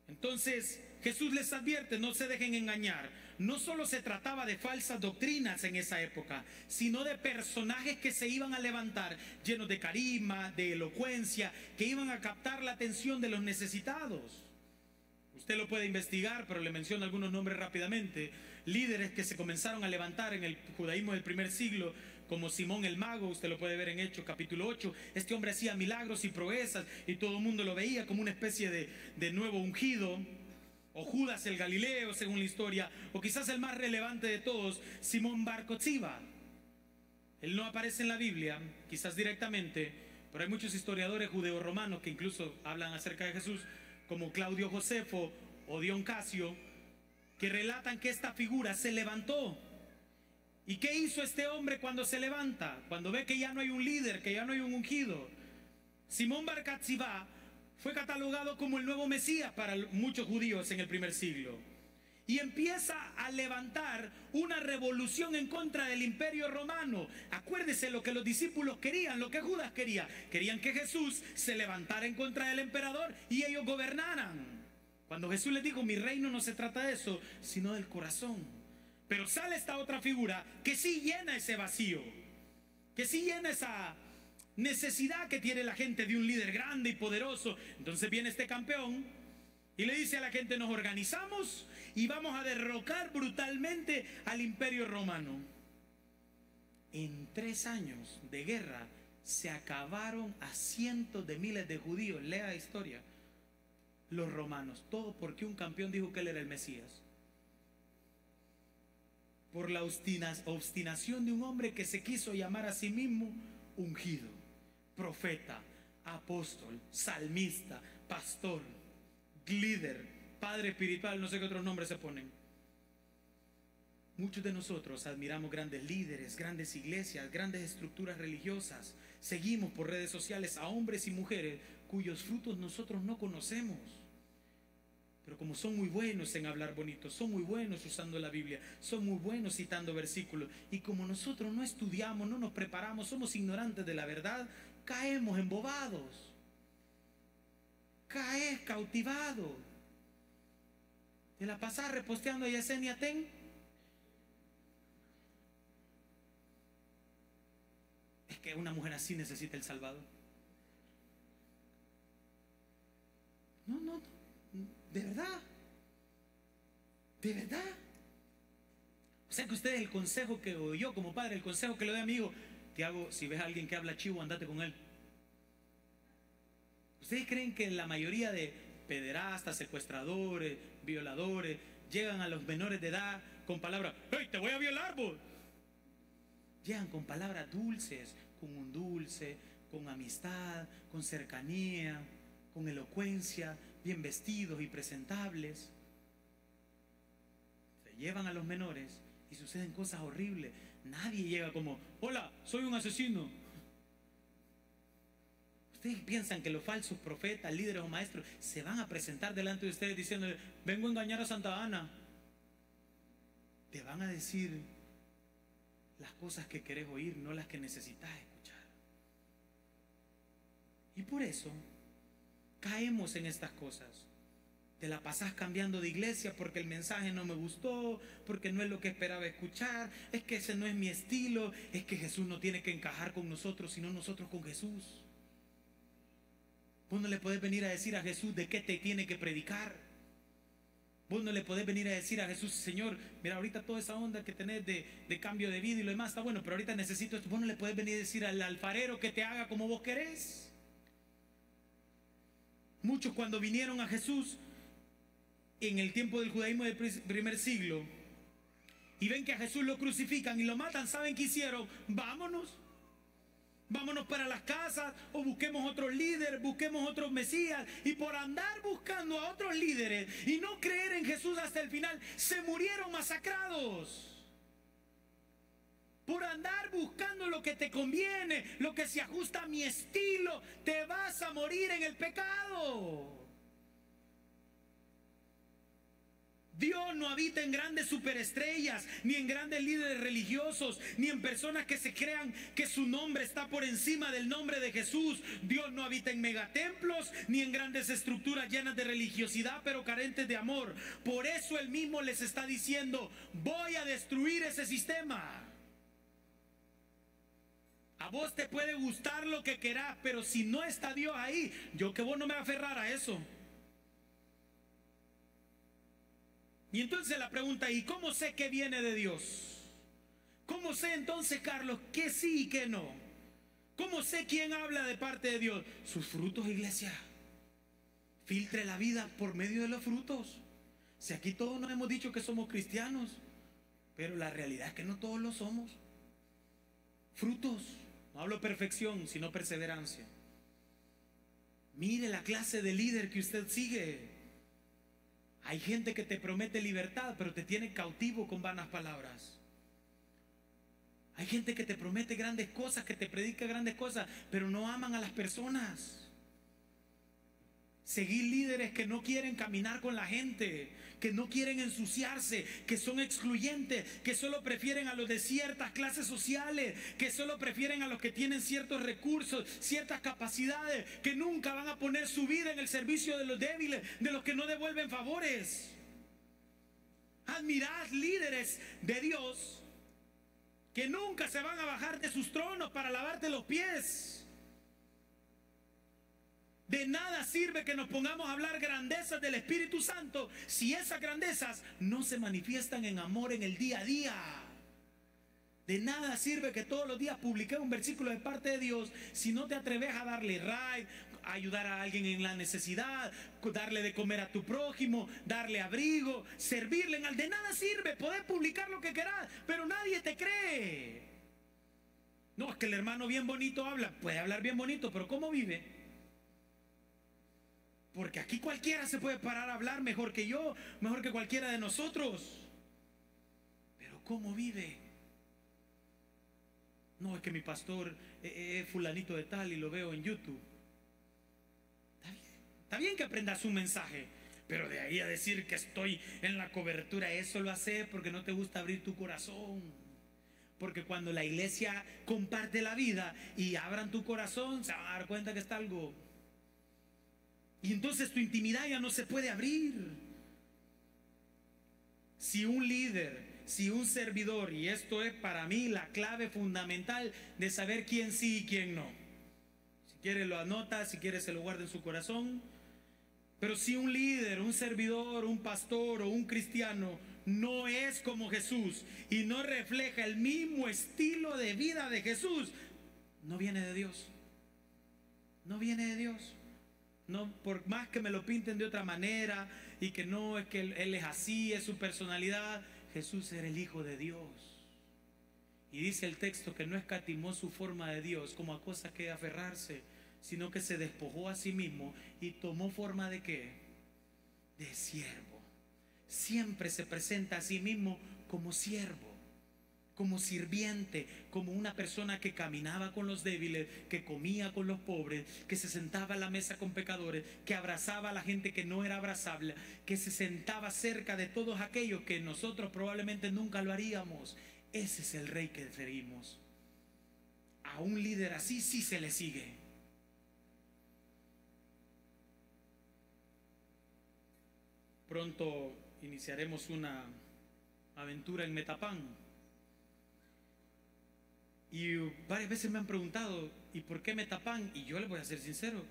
Entonces Jesús les advierte, no se dejen engañar. No solo se trataba de falsas doctrinas en esa época, sino de personajes que se iban a levantar llenos de carisma, de elocuencia, que iban a captar la atención de los necesitados. Usted lo puede investigar, pero le menciono algunos nombres rápidamente. Líderes que se comenzaron a levantar en el judaísmo del primer siglo, como Simón el Mago, usted lo puede ver en Hechos capítulo 8. Este hombre hacía milagros y proezas y todo el mundo lo veía como una especie de nuevo ungido. O Judas el Galileo, según la historia, o quizás el más relevante de todos, Simón Bar Kokhba. Él no aparece en la Biblia, quizás directamente, pero hay muchos historiadores judeo-romanos que incluso hablan acerca de Jesús, como Claudio Josefo o Dion Casio, que relatan que esta figura se levantó. ¿Y qué hizo este hombre cuando se levanta? Cuando ve que ya no hay un líder, que ya no hay un ungido. Simón Bar Kokhba fue catalogado como el nuevo Mesías para muchos judíos en el primer siglo. Y empieza a levantar una revolución en contra del imperio romano. Acuérdese lo que los discípulos querían, lo que Judas quería. Querían que Jesús se levantara en contra del emperador y ellos gobernaran. Cuando Jesús les dijo, mi reino no se trata de eso, sino del corazón. Pero sale esta otra figura que sí llena ese vacío, que sí llena esa necesidad que tiene la gente de un líder grande y poderoso. Entonces viene este campeón y le dice a la gente, nos organizamos y vamos a derrocar brutalmente al imperio romano. En 3 años de guerra se acabaron a cientos de miles de judíos. Lea la historia. Los romanos, todo porque un campeón dijo que él era el Mesías. Por la obstinación de un hombre que se quiso llamar a sí mismo ungido, profeta, apóstol, salmista, pastor, líder, padre espiritual, no sé qué otros nombres se ponen. Muchos de nosotros admiramos grandes líderes, grandes iglesias, grandes estructuras religiosas. Seguimos por redes sociales a hombres y mujeres cuyos frutos nosotros no conocemos. Pero como son muy buenos en hablar bonito, son muy buenos usando la Biblia, son muy buenos citando versículos, y como nosotros no estudiamos, no nos preparamos, somos ignorantes de la verdad, caemos embobados, caes cautivado. ¿Te la pasás reposteando a Yesenia Ten? Es que una mujer así necesita el Salvador. No, de verdad. De verdad. O sea que ustedes, el consejo que, o yo como padre, el consejo que le doy a mi hijo, Tiago, si ves a alguien que habla chivo, andate con él. ¿Ustedes creen que la mayoría de pederastas, secuestradores, violadores, llegan a los menores de edad con palabras, ¡hey, te voy a violar vos! Llegan con palabras dulces, con un dulce, con amistad, con cercanía, con elocuencia, bien vestidos y presentables. Se llevan a los menores y suceden cosas horribles. Nadie llega como, hola, soy un asesino. ¿Ustedes piensan que los falsos profetas, líderes o maestros se van a presentar delante de ustedes diciéndole, vengo a engañar a Santa Ana? Te van a decir las cosas que querés oír, no las que necesitas escuchar. Y por eso caemos en estas cosas. Te la pasás cambiando de iglesia porque el mensaje no me gustó, porque no es lo que esperaba escuchar, es que ese no es mi estilo, es que Jesús no tiene que encajar con nosotros, sino nosotros con Jesús. Vos no le podés venir a decir a Jesús de qué te tiene que predicar. Vos no le podés venir a decir a Jesús, Señor, mira, ahorita toda esa onda que tenés de cambio de vida y lo demás está bueno, pero ahorita necesito esto. Vos no le podés venir a decir al alfarero que te haga como vos querés. Muchos cuando vinieron a Jesús en el tiempo del judaísmo del primer siglo y ven que a Jesús lo crucifican y lo matan, ¿saben qué hicieron? Vámonos para las casas o busquemos otros líderes, busquemos otros mesías. Y por andar buscando a otros líderes y no creer en Jesús hasta el final, se murieron masacrados. Por andar buscando lo que te conviene, lo que se ajusta a mi estilo, te vas a morir en el pecado. Dios no habita en grandes superestrellas, ni en grandes líderes religiosos, ni en personas que se crean que su nombre está por encima del nombre de Jesús. Dios no habita en megatemplos, ni en grandes estructuras llenas de religiosidad, pero carentes de amor. Por eso Él mismo les está diciendo, voy a destruir ese sistema. A vos te puede gustar lo que querás, pero si no está Dios ahí, yo que vos no me voy a aferrar a eso. Y entonces la pregunta, ¿y cómo sé que viene de Dios? ¿Cómo sé entonces, Carlos, que sí y que no? ¿Cómo sé quién habla de parte de Dios? Sus frutos, iglesia. Filtre la vida por medio de los frutos. Si aquí todos nos hemos dicho que somos cristianos, pero la realidad es que no todos lo somos. Frutos, no hablo perfección, sino perseverancia. Mire la clase de líder que usted sigue. Hay gente que te promete libertad, pero te tiene cautivo con vanas palabras. Hay gente que te promete grandes cosas, que te predica grandes cosas, pero no aman a las personas. Seguir líderes que no quieren caminar con la gente, que no quieren ensuciarse, que son excluyentes, que solo prefieren a los de ciertas clases sociales, que solo prefieren a los que tienen ciertos recursos, ciertas capacidades, que nunca van a poner su vida en el servicio de los débiles, de los que no devuelven favores. Admirad líderes de Dios que nunca se van a bajar de sus tronos para lavarte los pies. De nada sirve que nos pongamos a hablar grandezas del Espíritu Santo si esas grandezas no se manifiestan en amor en el día a día. De nada sirve que todos los días publique un versículo de parte de Dios si no te atreves a darle raid, a ayudar a alguien en la necesidad, darle de comer a tu prójimo, darle abrigo, servirle en algo. De nada sirve, podés publicar lo que querás, pero nadie te cree. No, es que el hermano bien bonito habla, puede hablar bien bonito, pero ¿cómo vive? Porque aquí cualquiera se puede parar a hablar mejor que yo, mejor que cualquiera de nosotros. Pero ¿cómo vive? No, es que mi pastor es fulanito de tal y lo veo en YouTube. Está bien que aprendas un mensaje, pero de ahí a decir que estoy en la cobertura, eso lo haces porque no te gusta abrir tu corazón. Porque cuando la iglesia comparte la vida y abran tu corazón, se van a dar cuenta que está algo. Y entonces tu intimidad ya no se puede abrir. Si un líder, si un servidor, y esto es para mí la clave fundamental de saber quién sí y quién no. Si quiere lo anota, si quiere se lo guarda en su corazón. Pero si un líder, un servidor, un pastor o un cristiano no es como Jesús y no refleja el mismo estilo de vida de Jesús, no viene de Dios. No viene de Dios. No, por más que me lo pinten de otra manera y que no es que él es así, es su personalidad. Jesús era el Hijo de Dios. Y dice el texto que no escatimó su forma de Dios como a cosa que aferrarse, sino que se despojó a sí mismo y tomó forma ¿de qué? De siervo. Siempre se presenta a sí mismo como siervo, como sirviente, como una persona que caminaba con los débiles, que comía con los pobres, que se sentaba a la mesa con pecadores, que abrazaba a la gente que no era abrazable, que se sentaba cerca de todos aquellos que nosotros probablemente nunca lo haríamos. Ese es el rey que seguimos. A un líder así sí se le sigue. Pronto iniciaremos una aventura en Metapán. Y varias veces me han preguntado, ¿y por qué Metapán? Y yo les voy a ser sincero.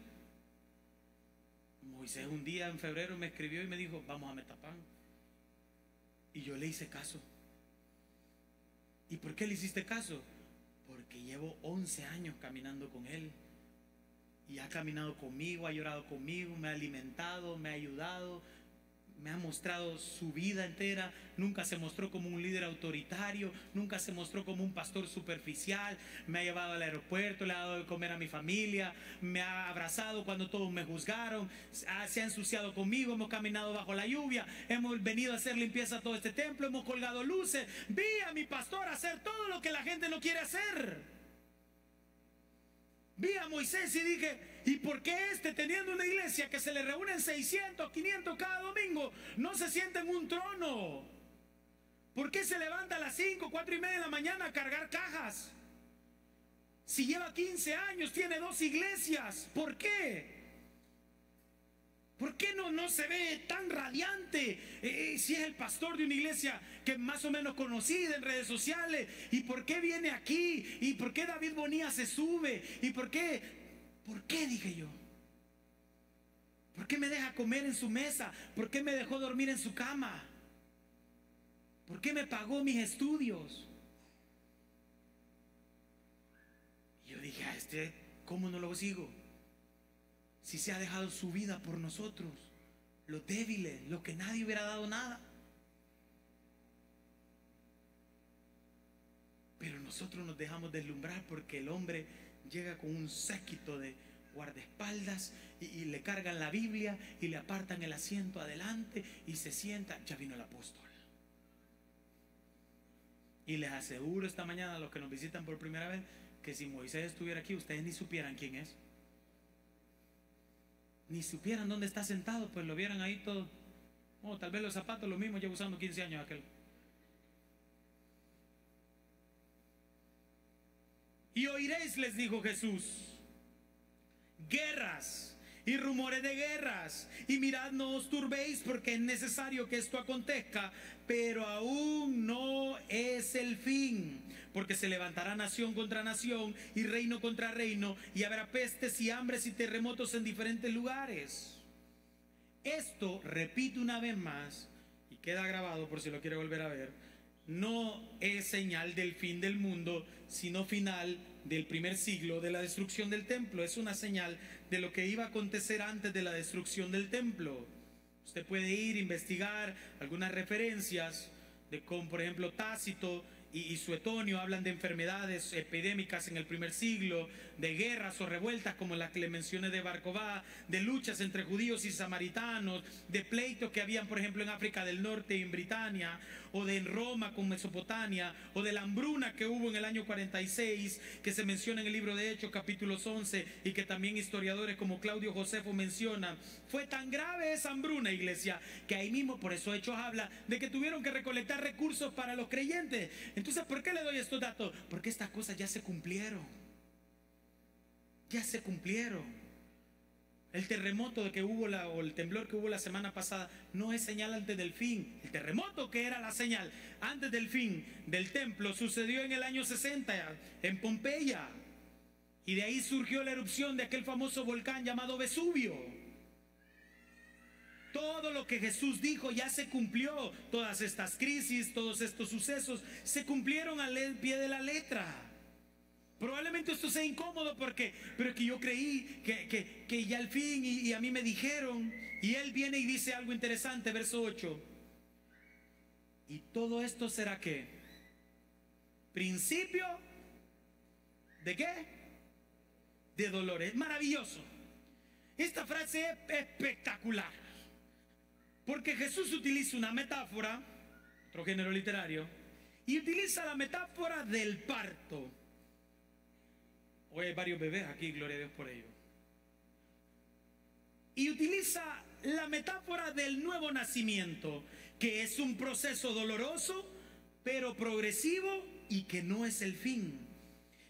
Moisés un día en febrero me escribió y me dijo, vamos a Metapán. Y yo le hice caso. ¿Y por qué le hiciste caso? Porque llevo 11 años caminando con él. Y ha caminado conmigo, ha llorado conmigo, me ha alimentado, me ha ayudado, me ha mostrado su vida entera. Nunca se mostró como un líder autoritario, nunca se mostró como un pastor superficial. Me ha llevado al aeropuerto, le ha dado de comer a mi familia, me ha abrazado cuando todos me juzgaron, se ha ensuciado conmigo, hemos caminado bajo la lluvia, hemos venido a hacer limpieza a todo este templo, hemos colgado luces. Vi a mi pastor hacer todo lo que la gente no quiere hacer. Vi a Moisés y dije, ¿y por qué teniendo una iglesia que se le reúnen 600, 500 cada domingo, no se sienta en un trono? ¿Por qué se levanta a las 5, 4 y media de la mañana a cargar cajas? Si lleva 15 años, tiene 2 iglesias. ¿Por qué? ¿Por qué no se ve tan radiante si es el pastor de una iglesia que es más o menos conocida en redes sociales? ¿Y por qué viene aquí? ¿Y por qué David Bonilla se sube? ¿Y por qué? ¿Por qué? Dije yo. ¿Por qué me deja comer en su mesa? ¿Por qué me dejó dormir en su cama? ¿Por qué me pagó mis estudios? Y yo dije, a ¿cómo no lo sigo? Si se ha dejado su vida por nosotros, los débiles, los que nadie hubiera dado nada. Pero nosotros nos dejamos deslumbrar porque el hombre llega con un séquito de guardaespaldas y le cargan la Biblia y le apartan el asiento adelante y se sienta. Ya vino el apóstol. Y les aseguro esta mañana a los que nos visitan por primera vez que si Moisés estuviera aquí, ustedes ni supieran quién es. Ni supieran dónde está sentado, pues lo vieran ahí todo. Oh, tal vez los zapatos los mismos, lleva usando 15 años aquel. Y oiréis, les dijo Jesús, guerras y rumores de guerras. Y mirad, no os turbéis, porque es necesario que esto acontezca, pero aún no es el fin. Porque se levantará nación contra nación y reino contra reino, y habrá pestes y hambres y terremotos en diferentes lugares. Esto, repito una vez más, y queda grabado por si lo quiere volver a ver, no es señal del fin del mundo, sino final del primer siglo de la destrucción del templo. Es una señal de lo que iba a acontecer antes de la destrucción del templo. Usted puede ir a investigar algunas referencias de cómo, por ejemplo, Tácito y Suetonio hablan de enfermedades epidémicas en el primer siglo, de guerras o revueltas como las que le mencioné de Bar Kokhba, de luchas entre judíos y samaritanos, de pleitos que habían, por ejemplo, en África del Norte y en Britania, o de en Roma con Mesopotamia, o de la hambruna que hubo en el año 46, que se menciona en el libro de Hechos capítulos 11 y que también historiadores como Claudio Josefo mencionan. Fue tan grave esa hambruna, iglesia, que ahí mismo, por eso Hechos habla de que tuvieron que recolectar recursos para los creyentes. Entonces, ¿por qué le doy estos datos? Porque estas cosas ya se cumplieron. Ya se cumplieron. El terremoto que hubo o el temblor que hubo la semana pasada no es señal antes del fin. El terremoto que era la señal antes del fin del templo sucedió en el año 60 en Pompeya. Y de ahí surgió la erupción de aquel famoso volcán llamado Vesubio. Todo lo que Jesús dijo ya se cumplió. Todas estas crisis, todos estos sucesos se cumplieron al pie de la letra. Probablemente esto sea incómodo pero que yo creí que ya al fin y a mí me dijeron. Y él viene y dice algo interesante, verso 8. Y todo esto será ¿qué? Principio ¿de qué? De dolores. Maravilloso. Esta frase es espectacular, porque Jesús utiliza una metáfora, otro género literario, y utiliza la metáfora del parto. Hoy hay varios bebés aquí, gloria a Dios por ello. Y utiliza la metáfora del nuevo nacimiento, que es un proceso doloroso, pero progresivo, y que no es el fin.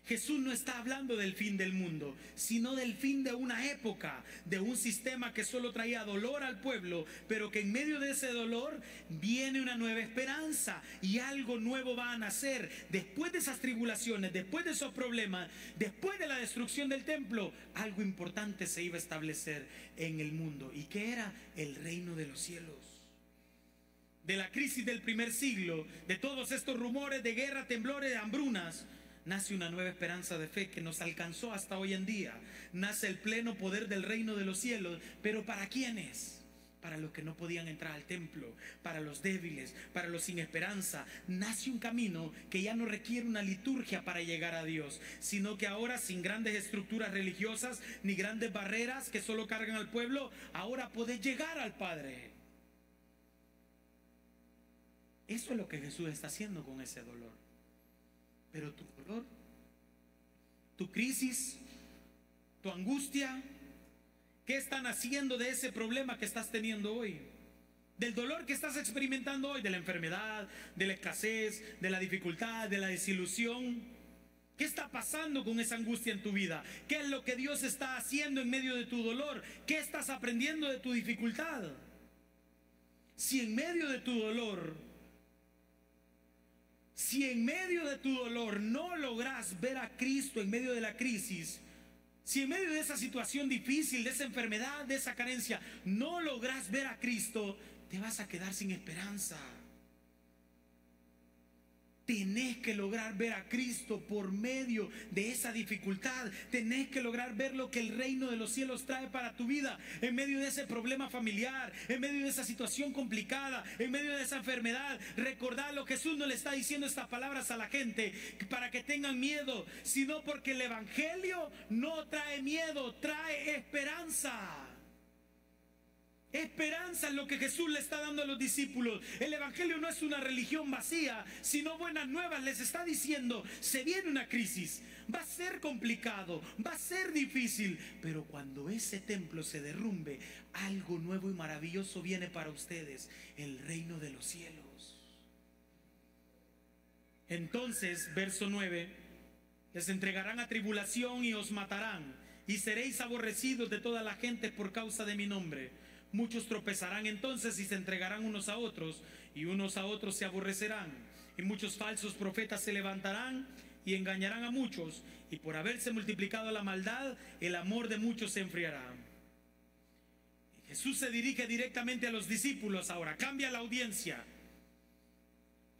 Jesús no está hablando del fin del mundo, sino del fin de una época, de un sistema que solo traía dolor al pueblo, pero que en medio de ese dolor viene una nueva esperanza y algo nuevo va a nacer. Después de esas tribulaciones, después de esos problemas, después de la destrucción del templo, algo importante se iba a establecer en el mundo. ¿Y qué era? El reino de los cielos. De la crisis del primer siglo, de todos estos rumores de guerra, temblores, de hambrunas, nace una nueva esperanza de fe que nos alcanzó hasta hoy en día. Nace el pleno poder del reino de los cielos. ¿Pero para quiénes? Para los que no podían entrar al templo, para los débiles, para los sin esperanza. Nace un camino que ya no requiere una liturgia para llegar a Dios, sino que ahora, sin grandes estructuras religiosas ni grandes barreras que solo cargan al pueblo, ahora podés llegar al Padre. Eso es lo que Jesús está haciendo con ese dolor. Pero tu dolor, tu crisis, tu angustia, ¿qué están haciendo de ese problema que estás teniendo hoy? Del dolor que estás experimentando hoy, de la enfermedad, de la escasez, de la dificultad, de la desilusión. ¿Qué está pasando con esa angustia en tu vida? ¿Qué es lo que Dios está haciendo en medio de tu dolor? ¿Qué estás aprendiendo de tu dificultad? Si en medio de tu dolor, si en medio de tu dolor no logras ver a Cristo en medio de la crisis, si en medio de esa situación difícil, de esa enfermedad, de esa carencia, no logras ver a Cristo, te vas a quedar sin esperanza. Tenés que lograr ver a Cristo por medio de esa dificultad. Tenés que lograr ver lo que el reino de los cielos trae para tu vida. En medio de ese problema familiar, en medio de esa situación complicada, en medio de esa enfermedad. Recordadlo, Jesús no le está diciendo estas palabras a la gente para que tengan miedo, sino porque el evangelio no trae miedo, trae esperanza. Esperanza es lo que Jesús le está dando a los discípulos. El evangelio no es una religión vacía, sino buenas nuevas. Les está diciendo, se viene una crisis, va a ser complicado, va a ser difícil, pero cuando ese templo se derrumbe, algo nuevo y maravilloso viene para ustedes, el reino de los cielos. Entonces, verso 9, les entregarán a tribulación y os matarán, y seréis aborrecidos de toda la gente por causa de mi nombre. Muchos tropezarán entonces y se entregarán unos a otros, y unos a otros se aborrecerán. Y muchos falsos profetas se levantarán y engañarán a muchos, y por haberse multiplicado la maldad, el amor de muchos se enfriará. Y Jesús se dirige directamente a los discípulos ahora, cambia la audiencia.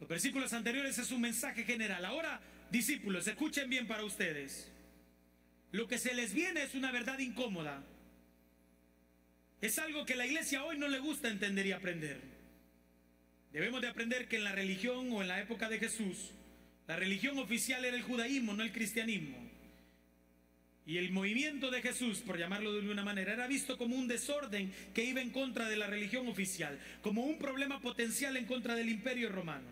Los versículos anteriores es un mensaje general. Ahora, discípulos, escuchen bien para ustedes. Lo que se les viene es una verdad incómoda. Es algo que a la iglesia hoy no le gusta entender y aprender. Debemos de aprender que en la religión o en la época de Jesús, la religión oficial era el judaísmo, no el cristianismo. Y el movimiento de Jesús, por llamarlo de alguna manera, era visto como un desorden que iba en contra de la religión oficial, como un problema potencial en contra del imperio romano.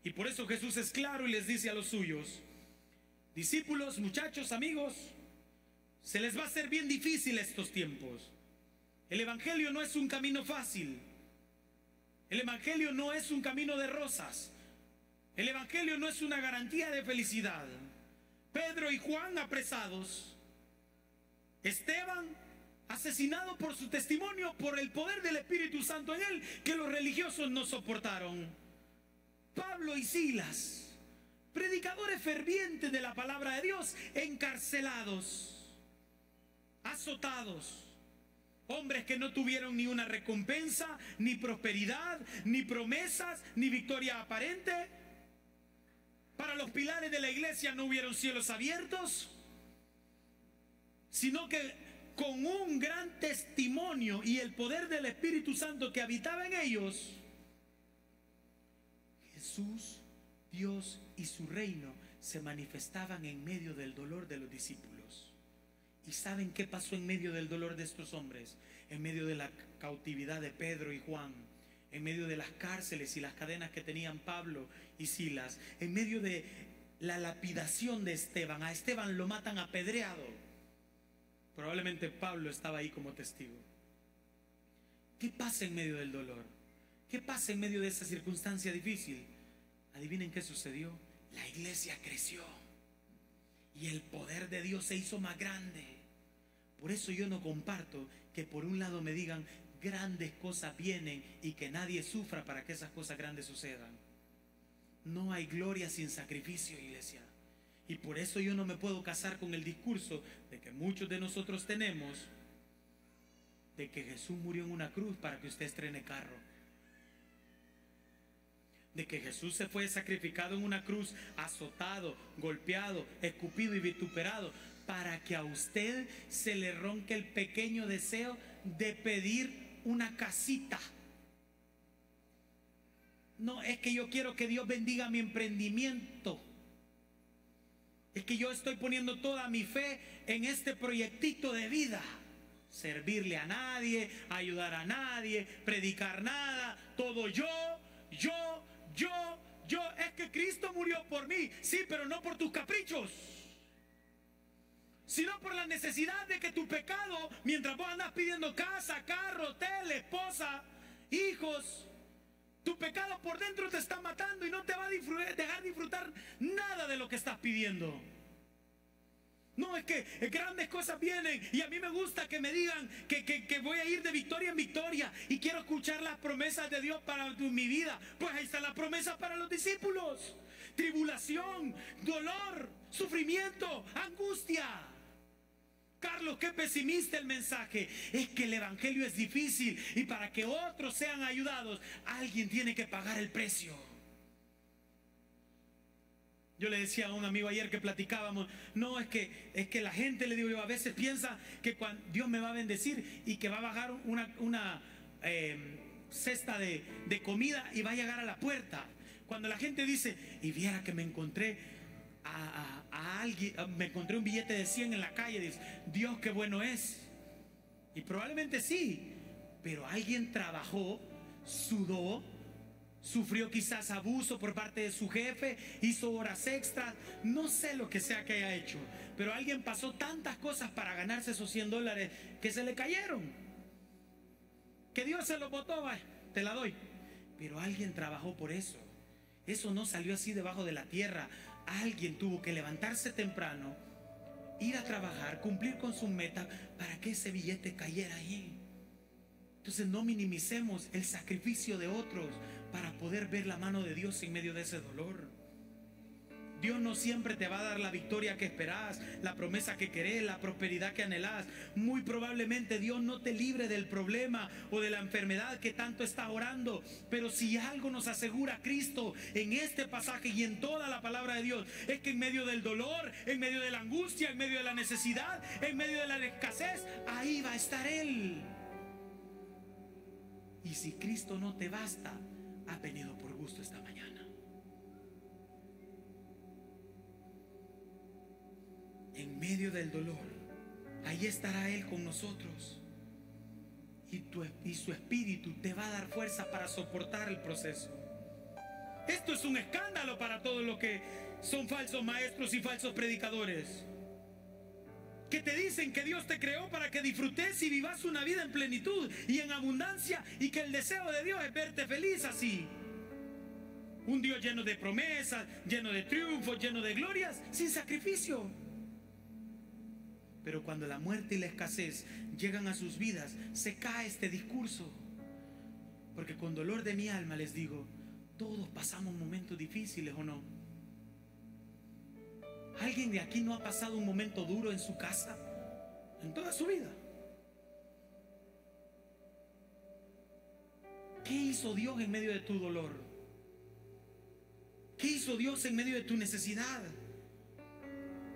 Y por eso Jesús es claro y les dice a los suyos, discípulos, muchachos, amigos, se les va a hacer bien difícil estos tiempos. El evangelio no es un camino fácil. El evangelio no es un camino de rosas. El evangelio no es una garantía de felicidad. Pedro y Juan apresados. Esteban asesinado por su testimonio, por el poder del Espíritu Santo en él, que los religiosos no soportaron. Pablo y Silas, predicadores fervientes de la palabra de Dios, encarcelados, azotados. Hombres que no tuvieron ni una recompensa, ni prosperidad, ni promesas, ni victoria aparente. Para los pilares de la iglesia no hubieron cielos abiertos, sino que con un gran testimonio y el poder del Espíritu Santo que habitaba en ellos, Jesús, Dios y su reino se manifestaban en medio del dolor de los discípulos. ¿Y saben qué pasó en medio del dolor de estos hombres? En medio de la cautividad de Pedro y Juan, en medio de las cárceles y las cadenas que tenían Pablo y Silas, en medio de la lapidación de Esteban. A Esteban lo matan apedreado. Probablemente Pablo estaba ahí como testigo. ¿Qué pasa en medio del dolor? ¿Qué pasa en medio de esa circunstancia difícil? Adivinen qué sucedió. La iglesia creció y el poder de Dios se hizo más grande. Por eso yo no comparto que por un lado me digan grandes cosas vienen y que nadie sufra para que esas cosas grandes sucedan. No hay gloria sin sacrificio, iglesia. Y por eso yo no me puedo casar con el discurso de que muchos de nosotros tenemos, de que Jesús murió en una cruz para que usted estrene carro, de que Jesús se fue sacrificado en una cruz, azotado, golpeado, escupido y vituperado, para que a usted se le ronque el pequeño deseo de pedir una casita. No, es que yo quiero que Dios bendiga mi emprendimiento. Es que yo estoy poniendo toda mi fe en este proyectito de vida. Servirle a nadie, ayudar a nadie, predicar nada, todo yo. Es que Cristo murió por mí, sí, pero no por tus caprichos, sino por la necesidad de que tu pecado, mientras vos andas pidiendo casa, carro, tele, esposa, hijos, tu pecado por dentro te está matando y no te va a dejar disfrutar nada de lo que estás pidiendo. No, es que grandes cosas vienen y a mí me gusta que me digan que voy a ir de victoria en victoria y quiero escuchar las promesas de Dios para mi vida. Pues ahí está la promesa para los discípulos. Tribulación, dolor, sufrimiento, angustia. Carlos, qué pesimista el mensaje. Es que el evangelio es difícil y para que otros sean ayudados, alguien tiene que pagar el precio. Yo le decía a un amigo ayer que platicábamos, no, es que la gente, le digo yo, a veces piensa que cuando Dios me va a bendecir y que va a bajar una cesta de comida y va a llegar a la puerta. Cuando la gente dice, y viera que me encontré a alguien, me encontré un billete de 100 en la calle, dice, Dios qué bueno es. Y probablemente sí, pero alguien trabajó, sudó, sufrió quizás abuso por parte de su jefe, hizo horas extras, no sé lo que sea que haya hecho, pero alguien pasó tantas cosas para ganarse esos $100 que se le cayeron. Que Dios se los botó, te la doy. Pero alguien trabajó por eso. Eso no salió así debajo de la tierra. Alguien tuvo que levantarse temprano, ir a trabajar, cumplir con su meta para que ese billete cayera ahí. Entonces no minimicemos el sacrificio de otros para poder ver la mano de Dios en medio de ese dolor. Dios no siempre te va a dar la victoria que esperás, la promesa que querés, la prosperidad que anhelás. Muy probablemente Dios no te libre del problema o de la enfermedad que tanto estás orando. Pero si algo nos asegura Cristo en este pasaje y en toda la palabra de Dios, es que en medio del dolor, en medio de la angustia, en medio de la necesidad, en medio de la escasez, ahí va a estar Él. Y si Cristo no te basta, has venido por gusto esta mañana. En medio del dolor, ahí estará Él con nosotros. Y su espíritu te va a dar fuerza para soportar el proceso. Esto es un escándalo para todos los que son falsos maestros y falsos predicadores, que te dicen que Dios te creó para que disfrutes y vivas una vida en plenitud y en abundancia, y que el deseo de Dios es verte feliz así. Un Dios lleno de promesas, lleno de triunfos, lleno de glorias, sin sacrificio. Pero cuando la muerte y la escasez llegan a sus vidas, se cae este discurso. Porque con dolor de mi alma les digo, todos pasamos momentos difíciles, ¿o no? ¿Alguien de aquí no ha pasado un momento duro en su casa en toda su vida? ¿Qué hizo Dios en medio de tu dolor? ¿Qué hizo Dios en medio de tu necesidad?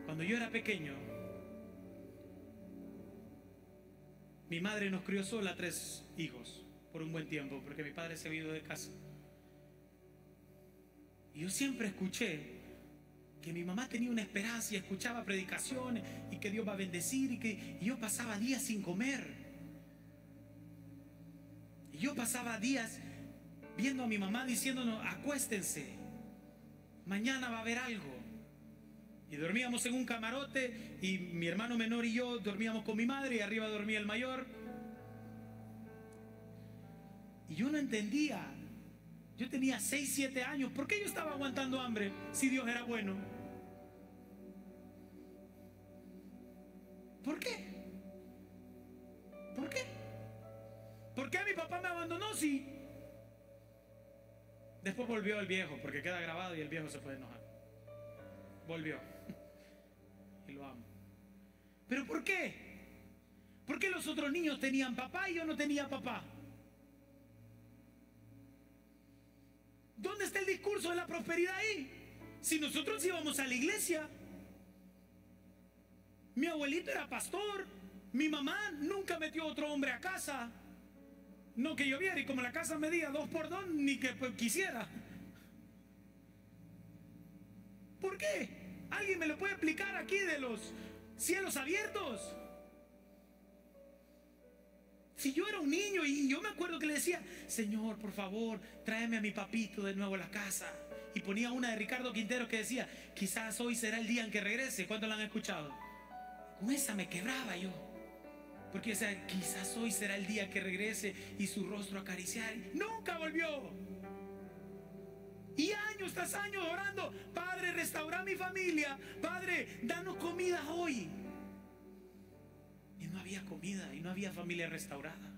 Cuando yo era pequeño, mi madre nos crió sola 3 hijos por un buen tiempo, porque mi padre se había ido de casa. Y yo siempre escuché que mi mamá tenía una esperanza y escuchaba predicaciones y que Dios va a bendecir y yo pasaba días sin comer. Y yo pasaba días viendo a mi mamá diciéndonos: acuéstense, mañana va a haber algo. Y dormíamos en un camarote y mi hermano menor y yo dormíamos con mi madre y arriba dormía el mayor. Y yo no entendía. Yo tenía 6, 7 años. ¿Por qué yo estaba aguantando hambre si Dios era bueno? ¿Por qué? ¿Por qué? ¿Por qué mi papá me abandonó si... Después volvió el viejo, porque queda grabado y el viejo se puede enojar. Volvió. Y lo amo. ¿Pero por qué? ¿Por qué los otros niños tenían papá y yo no tenía papá? ¿Dónde está el discurso de la prosperidad ahí? Si nosotros íbamos a la iglesia, mi abuelito era pastor, mi mamá nunca metió otro hombre a casa, no que yo viera, y como la casa medía 2 por 2, ni que quisiera. ¿Por qué? ¿Alguien me lo puede explicar aquí de los cielos abiertos? Si yo era un niño y yo me acuerdo que le decía: Señor, por favor, tráeme a mi papito de nuevo a la casa. Y ponía una de Ricardo Quintero que decía: quizás hoy será el día en que regrese. ¿Cuántos la han escuchado? Con esa me quebraba yo. Porque yo decía: quizás hoy será el día que regrese y su rostro acariciar. Nunca volvió. Y años tras años orando: Padre, restaura mi familia. Padre, danos comida hoy. Y no había comida y no había familia restaurada.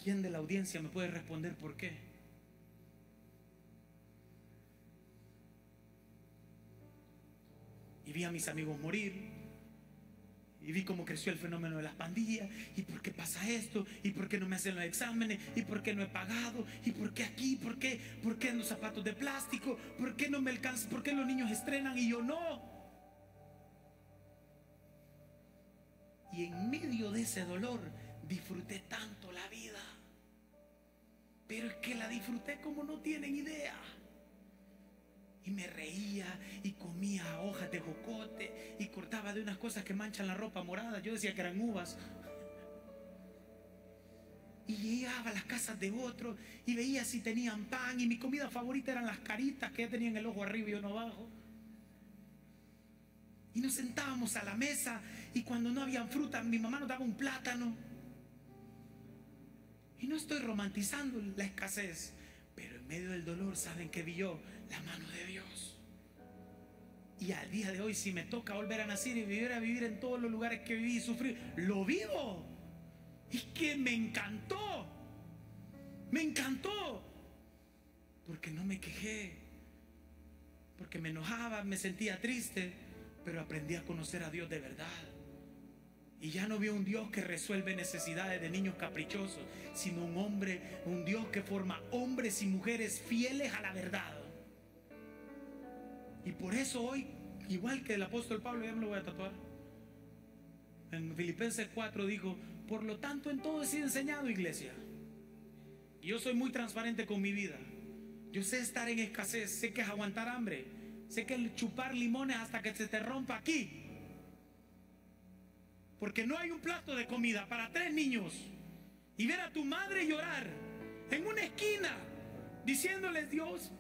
¿Quién de la audiencia me puede responder por qué? Y vi a mis amigos morir. Y vi cómo creció el fenómeno de las pandillas. ¿Y por qué pasa esto? ¿Y por qué no me hacen los exámenes? ¿Y por qué no he pagado? ¿Y por qué aquí? ¿Por qué en los zapatos de plástico? ¿Por qué no me alcanza? ¿Por qué los niños estrenan y yo no? Y en medio de ese dolor disfruté tanto la vida. Pero es que la disfruté como no tienen idea. Y me reía y comía hojas de jocote y cortaba de unas cosas que manchan la ropa morada. Yo decía que eran uvas. Y llegaba a las casas de otros y veía si tenían pan. Y mi comida favorita eran las caritas que tenían el ojo arriba y uno abajo. Y nos sentábamos a la mesa y cuando no habían fruta, mi mamá nos daba un plátano. Y no estoy romantizando la escasez, pero en medio del dolor, ¿saben qué vi yo? La mano de Dios. Y al día de hoy, si me toca volver a nacer y volver a vivir en todos los lugares que viví y sufrí, lo vivo. Y que me encantó. Me encantó. Porque no me quejé. Porque me enojaba, me sentía triste. Pero aprendí a conocer a Dios de verdad. Y ya no veo un Dios que resuelve necesidades de niños caprichosos, sino un Dios que forma hombres y mujeres fieles a la verdad. Y por eso hoy, igual que el apóstol Pablo, ya me lo voy a tatuar, en Filipenses 4 dijo: por lo tanto en todo he sido enseñado, iglesia. Y yo soy muy transparente con mi vida. Yo sé estar en escasez, sé que es aguantar hambre, sé que es chupar limones hasta que se te rompa aquí. Porque no hay un plato de comida para 3 niños. Y ver a tu madre llorar en una esquina diciéndoles: Dios,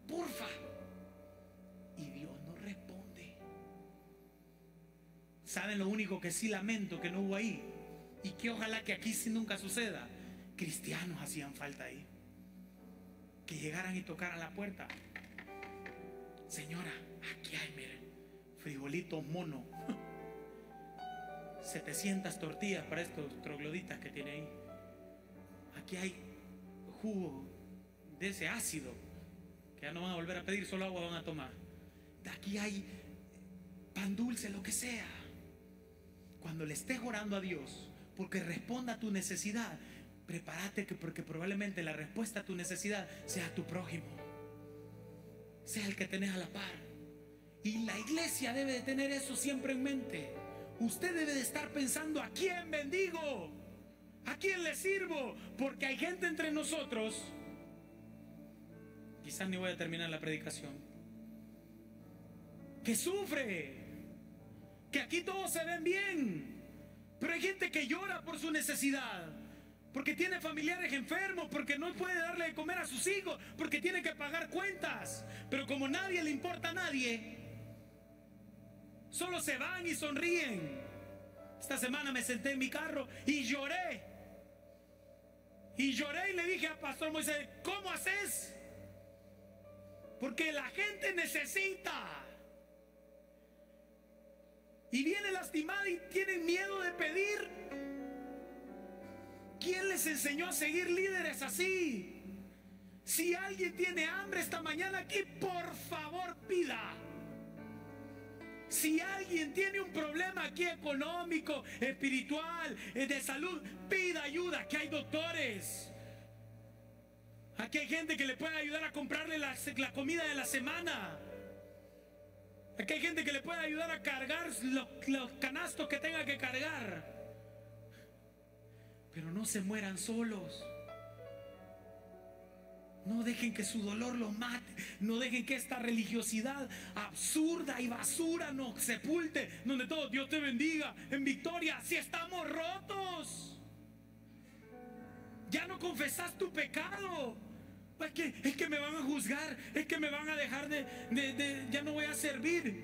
porfa. Y Dios no responde. ¿Saben lo único que sí lamento que no hubo ahí? Y que ojalá que aquí sí nunca suceda. Cristianos hacían falta ahí. Que llegaran y tocaran la puerta. Señora, aquí hay, miren, frijolitos mono. 700 tortillas para estos trogloditas que tiene ahí. Aquí hay jugo de ese ácido que ya no van a volver a pedir, solo agua van a tomar. De aquí hay pan dulce, lo que sea. Cuando le estés orando a Dios porque responda a tu necesidad, prepárate, porque probablemente la respuesta a tu necesidad sea tu prójimo, sea el que tenés a la par. Y la iglesia debe de tener eso siempre en mente. Usted debe de estar pensando: ¿a quién bendigo? ¿A quién le sirvo? Porque hay gente entre nosotros quizás ni voy a terminar la predicación, que sufre, que aquí todos se ven bien, pero hay gente que llora por su necesidad, porque tiene familiares enfermos, porque no puede darle de comer a sus hijos, porque tiene que pagar cuentas. Pero como nadie le importa a nadie, solo se van y sonríen. Esta semana me senté en mi carro y lloré. Y lloré y le dije al pastor Moisés, ¿cómo haces? Porque la gente necesita. Y viene lastimada y tienen miedo de pedir. ¿Quién les enseñó a seguir líderes así? Si alguien tiene hambre esta mañana aquí, por favor pida. Si alguien tiene un problema aquí económico, espiritual, de salud, pida ayuda. Aquí hay doctores. Aquí hay gente que le puede ayudar a comprarle la comida de la semana. Aquí hay gente que le puede ayudar a cargar los canastos que tenga que cargar. Pero no se mueran solos. No dejen que su dolor los mate. No dejen que esta religiosidad absurda y basura nos sepulte. Donde todo Dios te bendiga en victoria. Si estamos rotos, ya no confesas tu pecado. Es que me van a juzgar. Es que me van a dejar ya no voy a servir.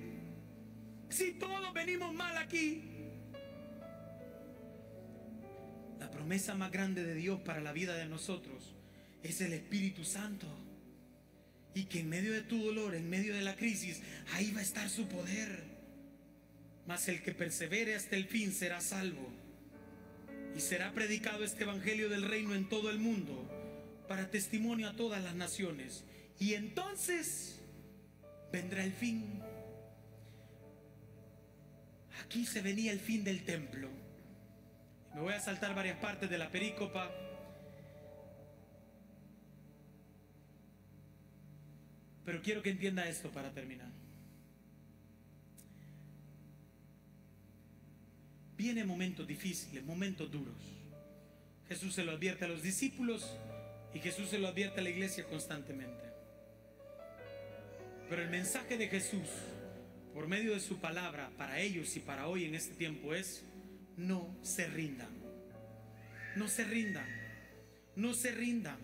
Si todos venimos mal aquí. La promesa más grande de Dios para la vida de nosotros es el Espíritu Santo. Y que en medio de tu dolor, en medio de la crisis, ahí va a estar su poder. Mas el que persevere hasta el fin será salvo. Y será predicado este evangelio del reino en todo el mundo, para testimonio a todas las naciones. Y entonces vendrá el fin. Aquí se venía el fin del templo. Me voy a saltar varias partes de la perícopa. Pero quiero que entienda esto para terminar. Vienen momentos difíciles, momentos duros. Jesús se lo advierte a los discípulos y Jesús se lo advierte a la iglesia constantemente. Pero el mensaje de Jesús, por medio de su palabra, para ellos y para hoy en este tiempo es: no se rindan. No se rindan. No se rindan.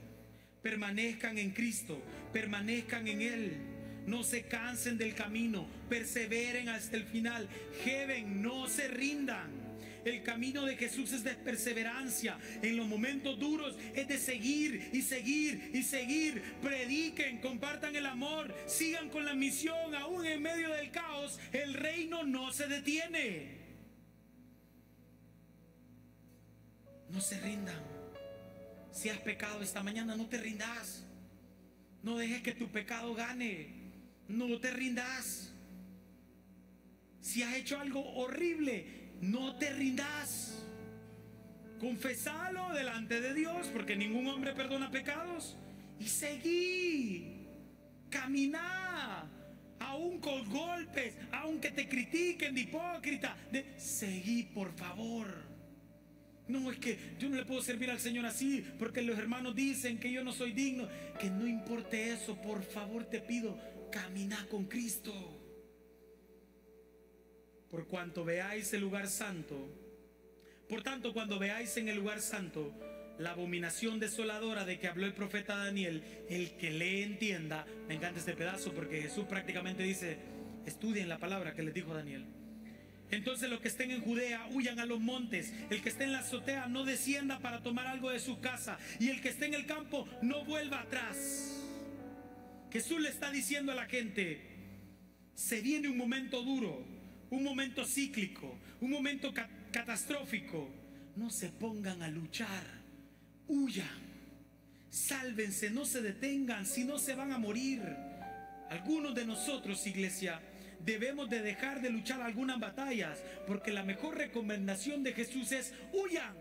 Permanezcan en Cristo. Permanezcan en Él. No se cansen del camino. Perseveren hasta el final. Jeven, no se rindan. El camino de Jesús es de perseverancia. En los momentos duros es de seguir y seguir y seguir. Prediquen, compartan el amor, sigan con la misión. Aún en medio del caos, el reino no se detiene. No se rindan. Si has pecado esta mañana, no te rindas. No dejes que tu pecado gane. No te rindas. Si has hecho algo horrible, no te rindas. Confesalo delante de Dios, porque ningún hombre perdona pecados. Y seguí. Caminá. Aún con golpes, aunque te critiquen de hipócrita, seguí, por favor. No, es que yo no le puedo servir al Señor así, porque los hermanos dicen que yo no soy digno. Que no importe eso, por favor te pido, camina con Cristo. Por cuanto veáis el lugar santo, por tanto, cuando veáis en el lugar santo la abominación desoladora de que habló el profeta Daniel, el que le entienda. Me encanta este pedazo porque Jesús prácticamente dice: estudien la palabra que les dijo Daniel. Entonces los que estén en Judea huyan a los montes. El que esté en la azotea no descienda para tomar algo de su casa. Y el que esté en el campo no vuelva atrás. Jesús le está diciendo a la gente: se viene un momento duro, un momento cíclico, un momento catastrófico. No se pongan a luchar, huyan, sálvense, no se detengan, si no se van a morir. Algunos de nosotros, iglesia, debemos de dejar de luchar algunas batallas, porque la mejor recomendación de Jesús es: huyan.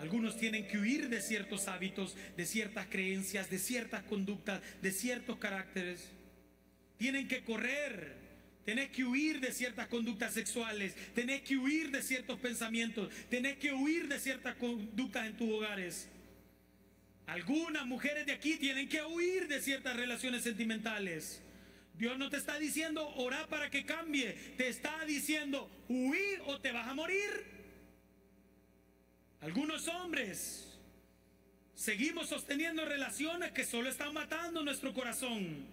Algunos tienen que huir de ciertos hábitos, de ciertas creencias, de ciertas conductas, de ciertos caracteres. Tienen que correr. Tenés que huir de ciertas conductas sexuales. Tenés que huir de ciertos pensamientos. Tenés que huir de ciertas conductas en tus hogares. Algunas mujeres de aquí tienen que huir de ciertas relaciones sentimentales. Dios no te está diciendo orar para que cambie, te está diciendo huir o te vas a morir. Algunos hombres seguimos sosteniendo relaciones que solo están matando nuestro corazón.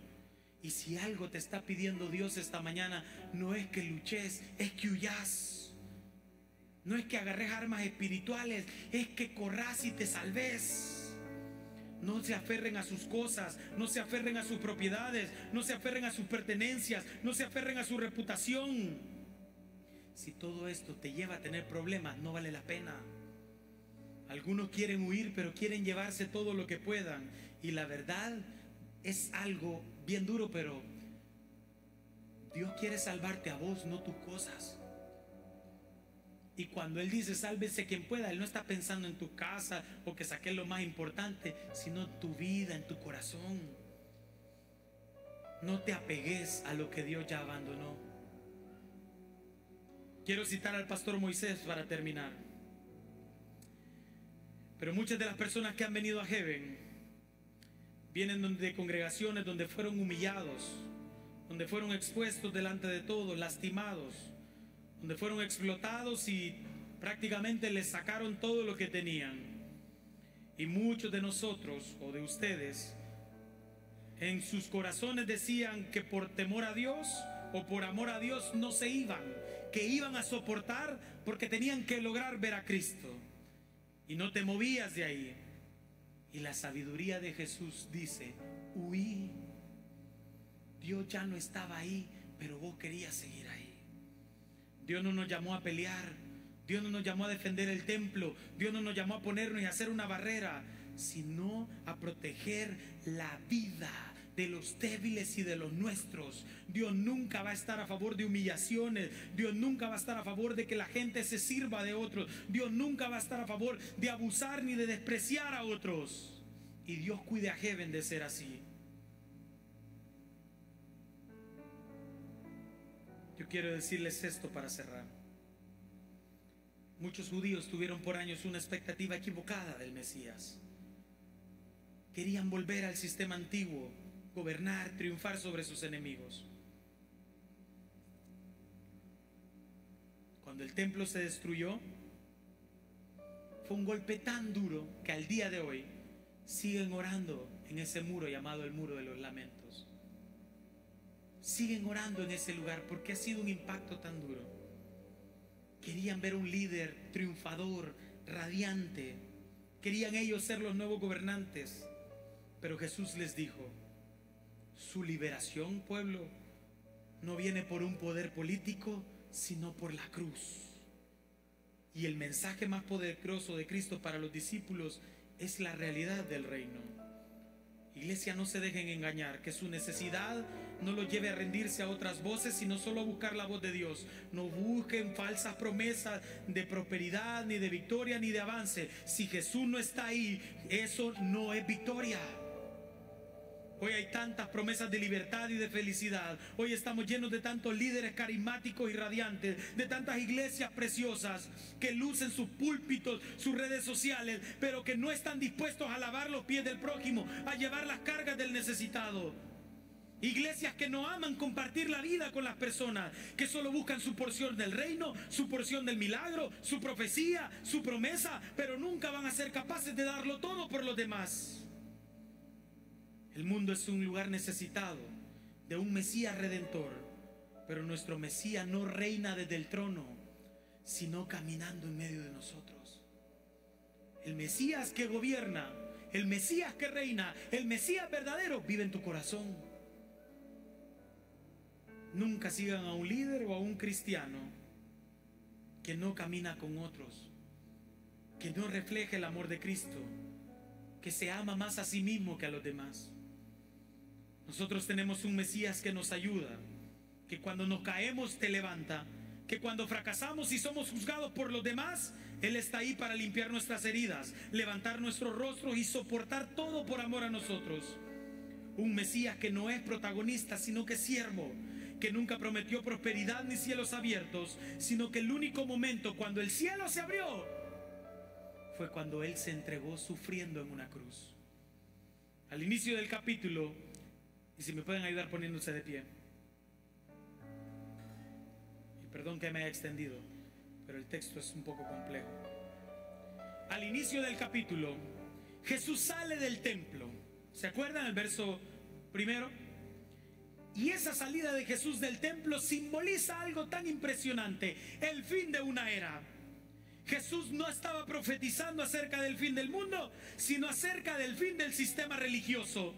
Y si algo te está pidiendo Dios esta mañana, no es que luches, es que huyas. No es que agarres armas espirituales, es que corras y te salves. No se aferren a sus cosas, no se aferren a sus propiedades, no se aferren a sus pertenencias, no se aferren a su reputación. Si todo esto te lleva a tener problemas, no vale la pena. Algunos quieren huir, pero quieren llevarse todo lo que puedan. Y la verdad es algo bien duro, pero Dios quiere salvarte a vos, no tus cosas. Y cuando Él dice sálvese quien pueda, Él no está pensando en tu casa o que saques lo más importante, sino en tu vida, en tu corazón. No te apegues a lo que Dios ya abandonó. Quiero citar al pastor Moisés para terminar. Pero muchas de las personas que han venido a Heaven vienen de congregaciones donde fueron humillados, donde fueron expuestos delante de todos, lastimados, donde fueron explotados y prácticamente les sacaron todo lo que tenían. Y muchos de nosotros o de ustedes en sus corazones decían que por temor a Dios o por amor a Dios no se iban, que iban a soportar porque tenían que lograr ver a Cristo. Y no te movías de ahí. Y la sabiduría de Jesús dice: huí. Dios ya no estaba ahí, pero vos querías seguir ahí. Dios no nos llamó a pelear, Dios no nos llamó a defender el templo, Dios no nos llamó a ponernos y a hacer una barrera, sino a proteger la vida de los débiles y de los nuestros. Dios nunca va a estar a favor de humillaciones, Dios nunca va a estar a favor de que la gente se sirva de otros, Dios nunca va a estar a favor de abusar ni de despreciar a otros. Y Dios cuide a Heaven de ser así. Yo quiero decirles esto para cerrar. Muchos judíos tuvieron por años una expectativa equivocada del Mesías. Querían volver al sistema antiguo, gobernar, triunfar sobre sus enemigos. Cuando el templo se destruyó, fue un golpe tan duro que al día de hoy siguen orando en ese muro llamado el Muro de los Lamentos. Siguen orando en ese lugar porque ha sido un impacto tan duro. Querían ver un líder triunfador, radiante. Querían ellos ser los nuevos gobernantes. Pero Jesús les dijo: su liberación, pueblo, no viene por un poder político, sino por la cruz. Y el mensaje más poderoso de Cristo para los discípulos es la realidad del reino. Iglesia, no se dejen engañar, que su necesidad no los lleve a rendirse a otras voces, sino solo a buscar la voz de Dios. No busquen falsas promesas de prosperidad, ni de victoria, ni de avance. Si Jesús no está ahí, eso no es victoria. Hoy hay tantas promesas de libertad y de felicidad. Hoy estamos llenos de tantos líderes carismáticos y radiantes, de tantas iglesias preciosas que lucen sus púlpitos, sus redes sociales, pero que no están dispuestos a lavar los pies del prójimo, a llevar las cargas del necesitado. Iglesias que no aman compartir la vida con las personas, que solo buscan su porción del reino, su porción del milagro, su profecía, su promesa, pero nunca van a ser capaces de darlo todo por los demás. El mundo es un lugar necesitado de un Mesías redentor, pero nuestro Mesías no reina desde el trono, sino caminando en medio de nosotros. El Mesías que gobierna, el Mesías que reina, el Mesías verdadero vive en tu corazón. Nunca sigan a un líder o a un cristiano que no camina con otros, que no refleje el amor de Cristo, que se ama más a sí mismo que a los demás. Nosotros tenemos un Mesías que nos ayuda, que cuando nos caemos te levanta, que cuando fracasamos y somos juzgados por los demás, Él está ahí para limpiar nuestras heridas, levantar nuestros rostros y soportar todo por amor a nosotros. Un Mesías que no es protagonista, sino que es siervo, que nunca prometió prosperidad ni cielos abiertos, sino que el único momento cuando el cielo se abrió fue cuando Él se entregó sufriendo en una cruz. al inicio del capítulo, y si me pueden ayudar poniéndose de pie. Y perdón que me haya extendido, pero el texto es un poco complejo. Al inicio del capítulo, Jesús sale del templo. ¿Se acuerdan el verso primero? Y esa salida de Jesús del templo simboliza algo tan impresionante: el fin de una era. Jesús no estaba profetizando acerca del fin del mundo, sino acerca del fin del sistema religioso,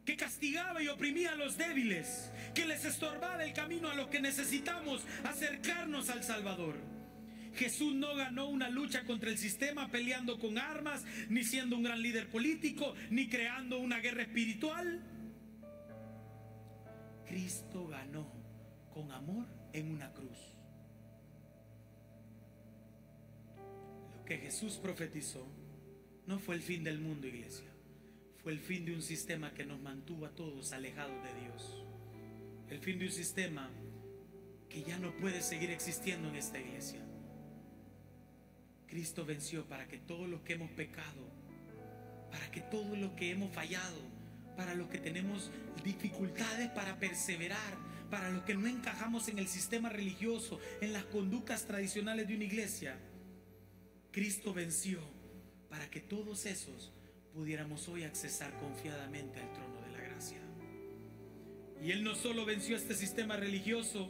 que castigaba y oprimía a los débiles, que les estorbaba el camino a los que necesitamos acercarnos al Salvador. Jesús no ganó una lucha contra el sistema peleando con armas, ni siendo un gran líder político, ni creando una guerra espiritual. Cristo ganó con amor en una cruz. Lo que Jesús profetizó no fue el fin del mundo, iglesia. Fue el fin de un sistema que nos mantuvo a todos alejados de Dios. El fin de un sistema que ya no puede seguir existiendo en esta iglesia. Cristo venció para que todos los que hemos pecado, para que todos los que hemos fallado, para los que tenemos dificultades para perseverar, para los que no encajamos en el sistema religioso, en las conductas tradicionales de una iglesia, Cristo venció para que todos esos pudiéramos hoy accesar confiadamente al trono de la gracia. Y Él no solo venció este sistema religioso,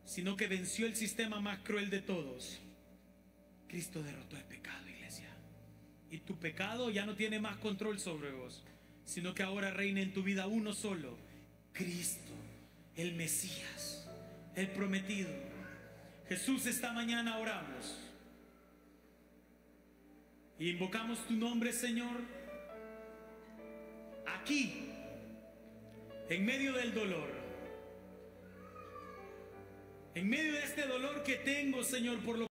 sino que venció el sistema más cruel de todos. Cristo derrotó el pecado, iglesia. Y tu pecado ya no tiene más control sobre vos, sino que ahora reina en tu vida uno solo: Cristo, el Mesías, el prometido. Jesús, esta mañana oramos e invocamos tu nombre, Señor, aquí, en medio del dolor, en medio de este dolor que tengo, Señor, por lo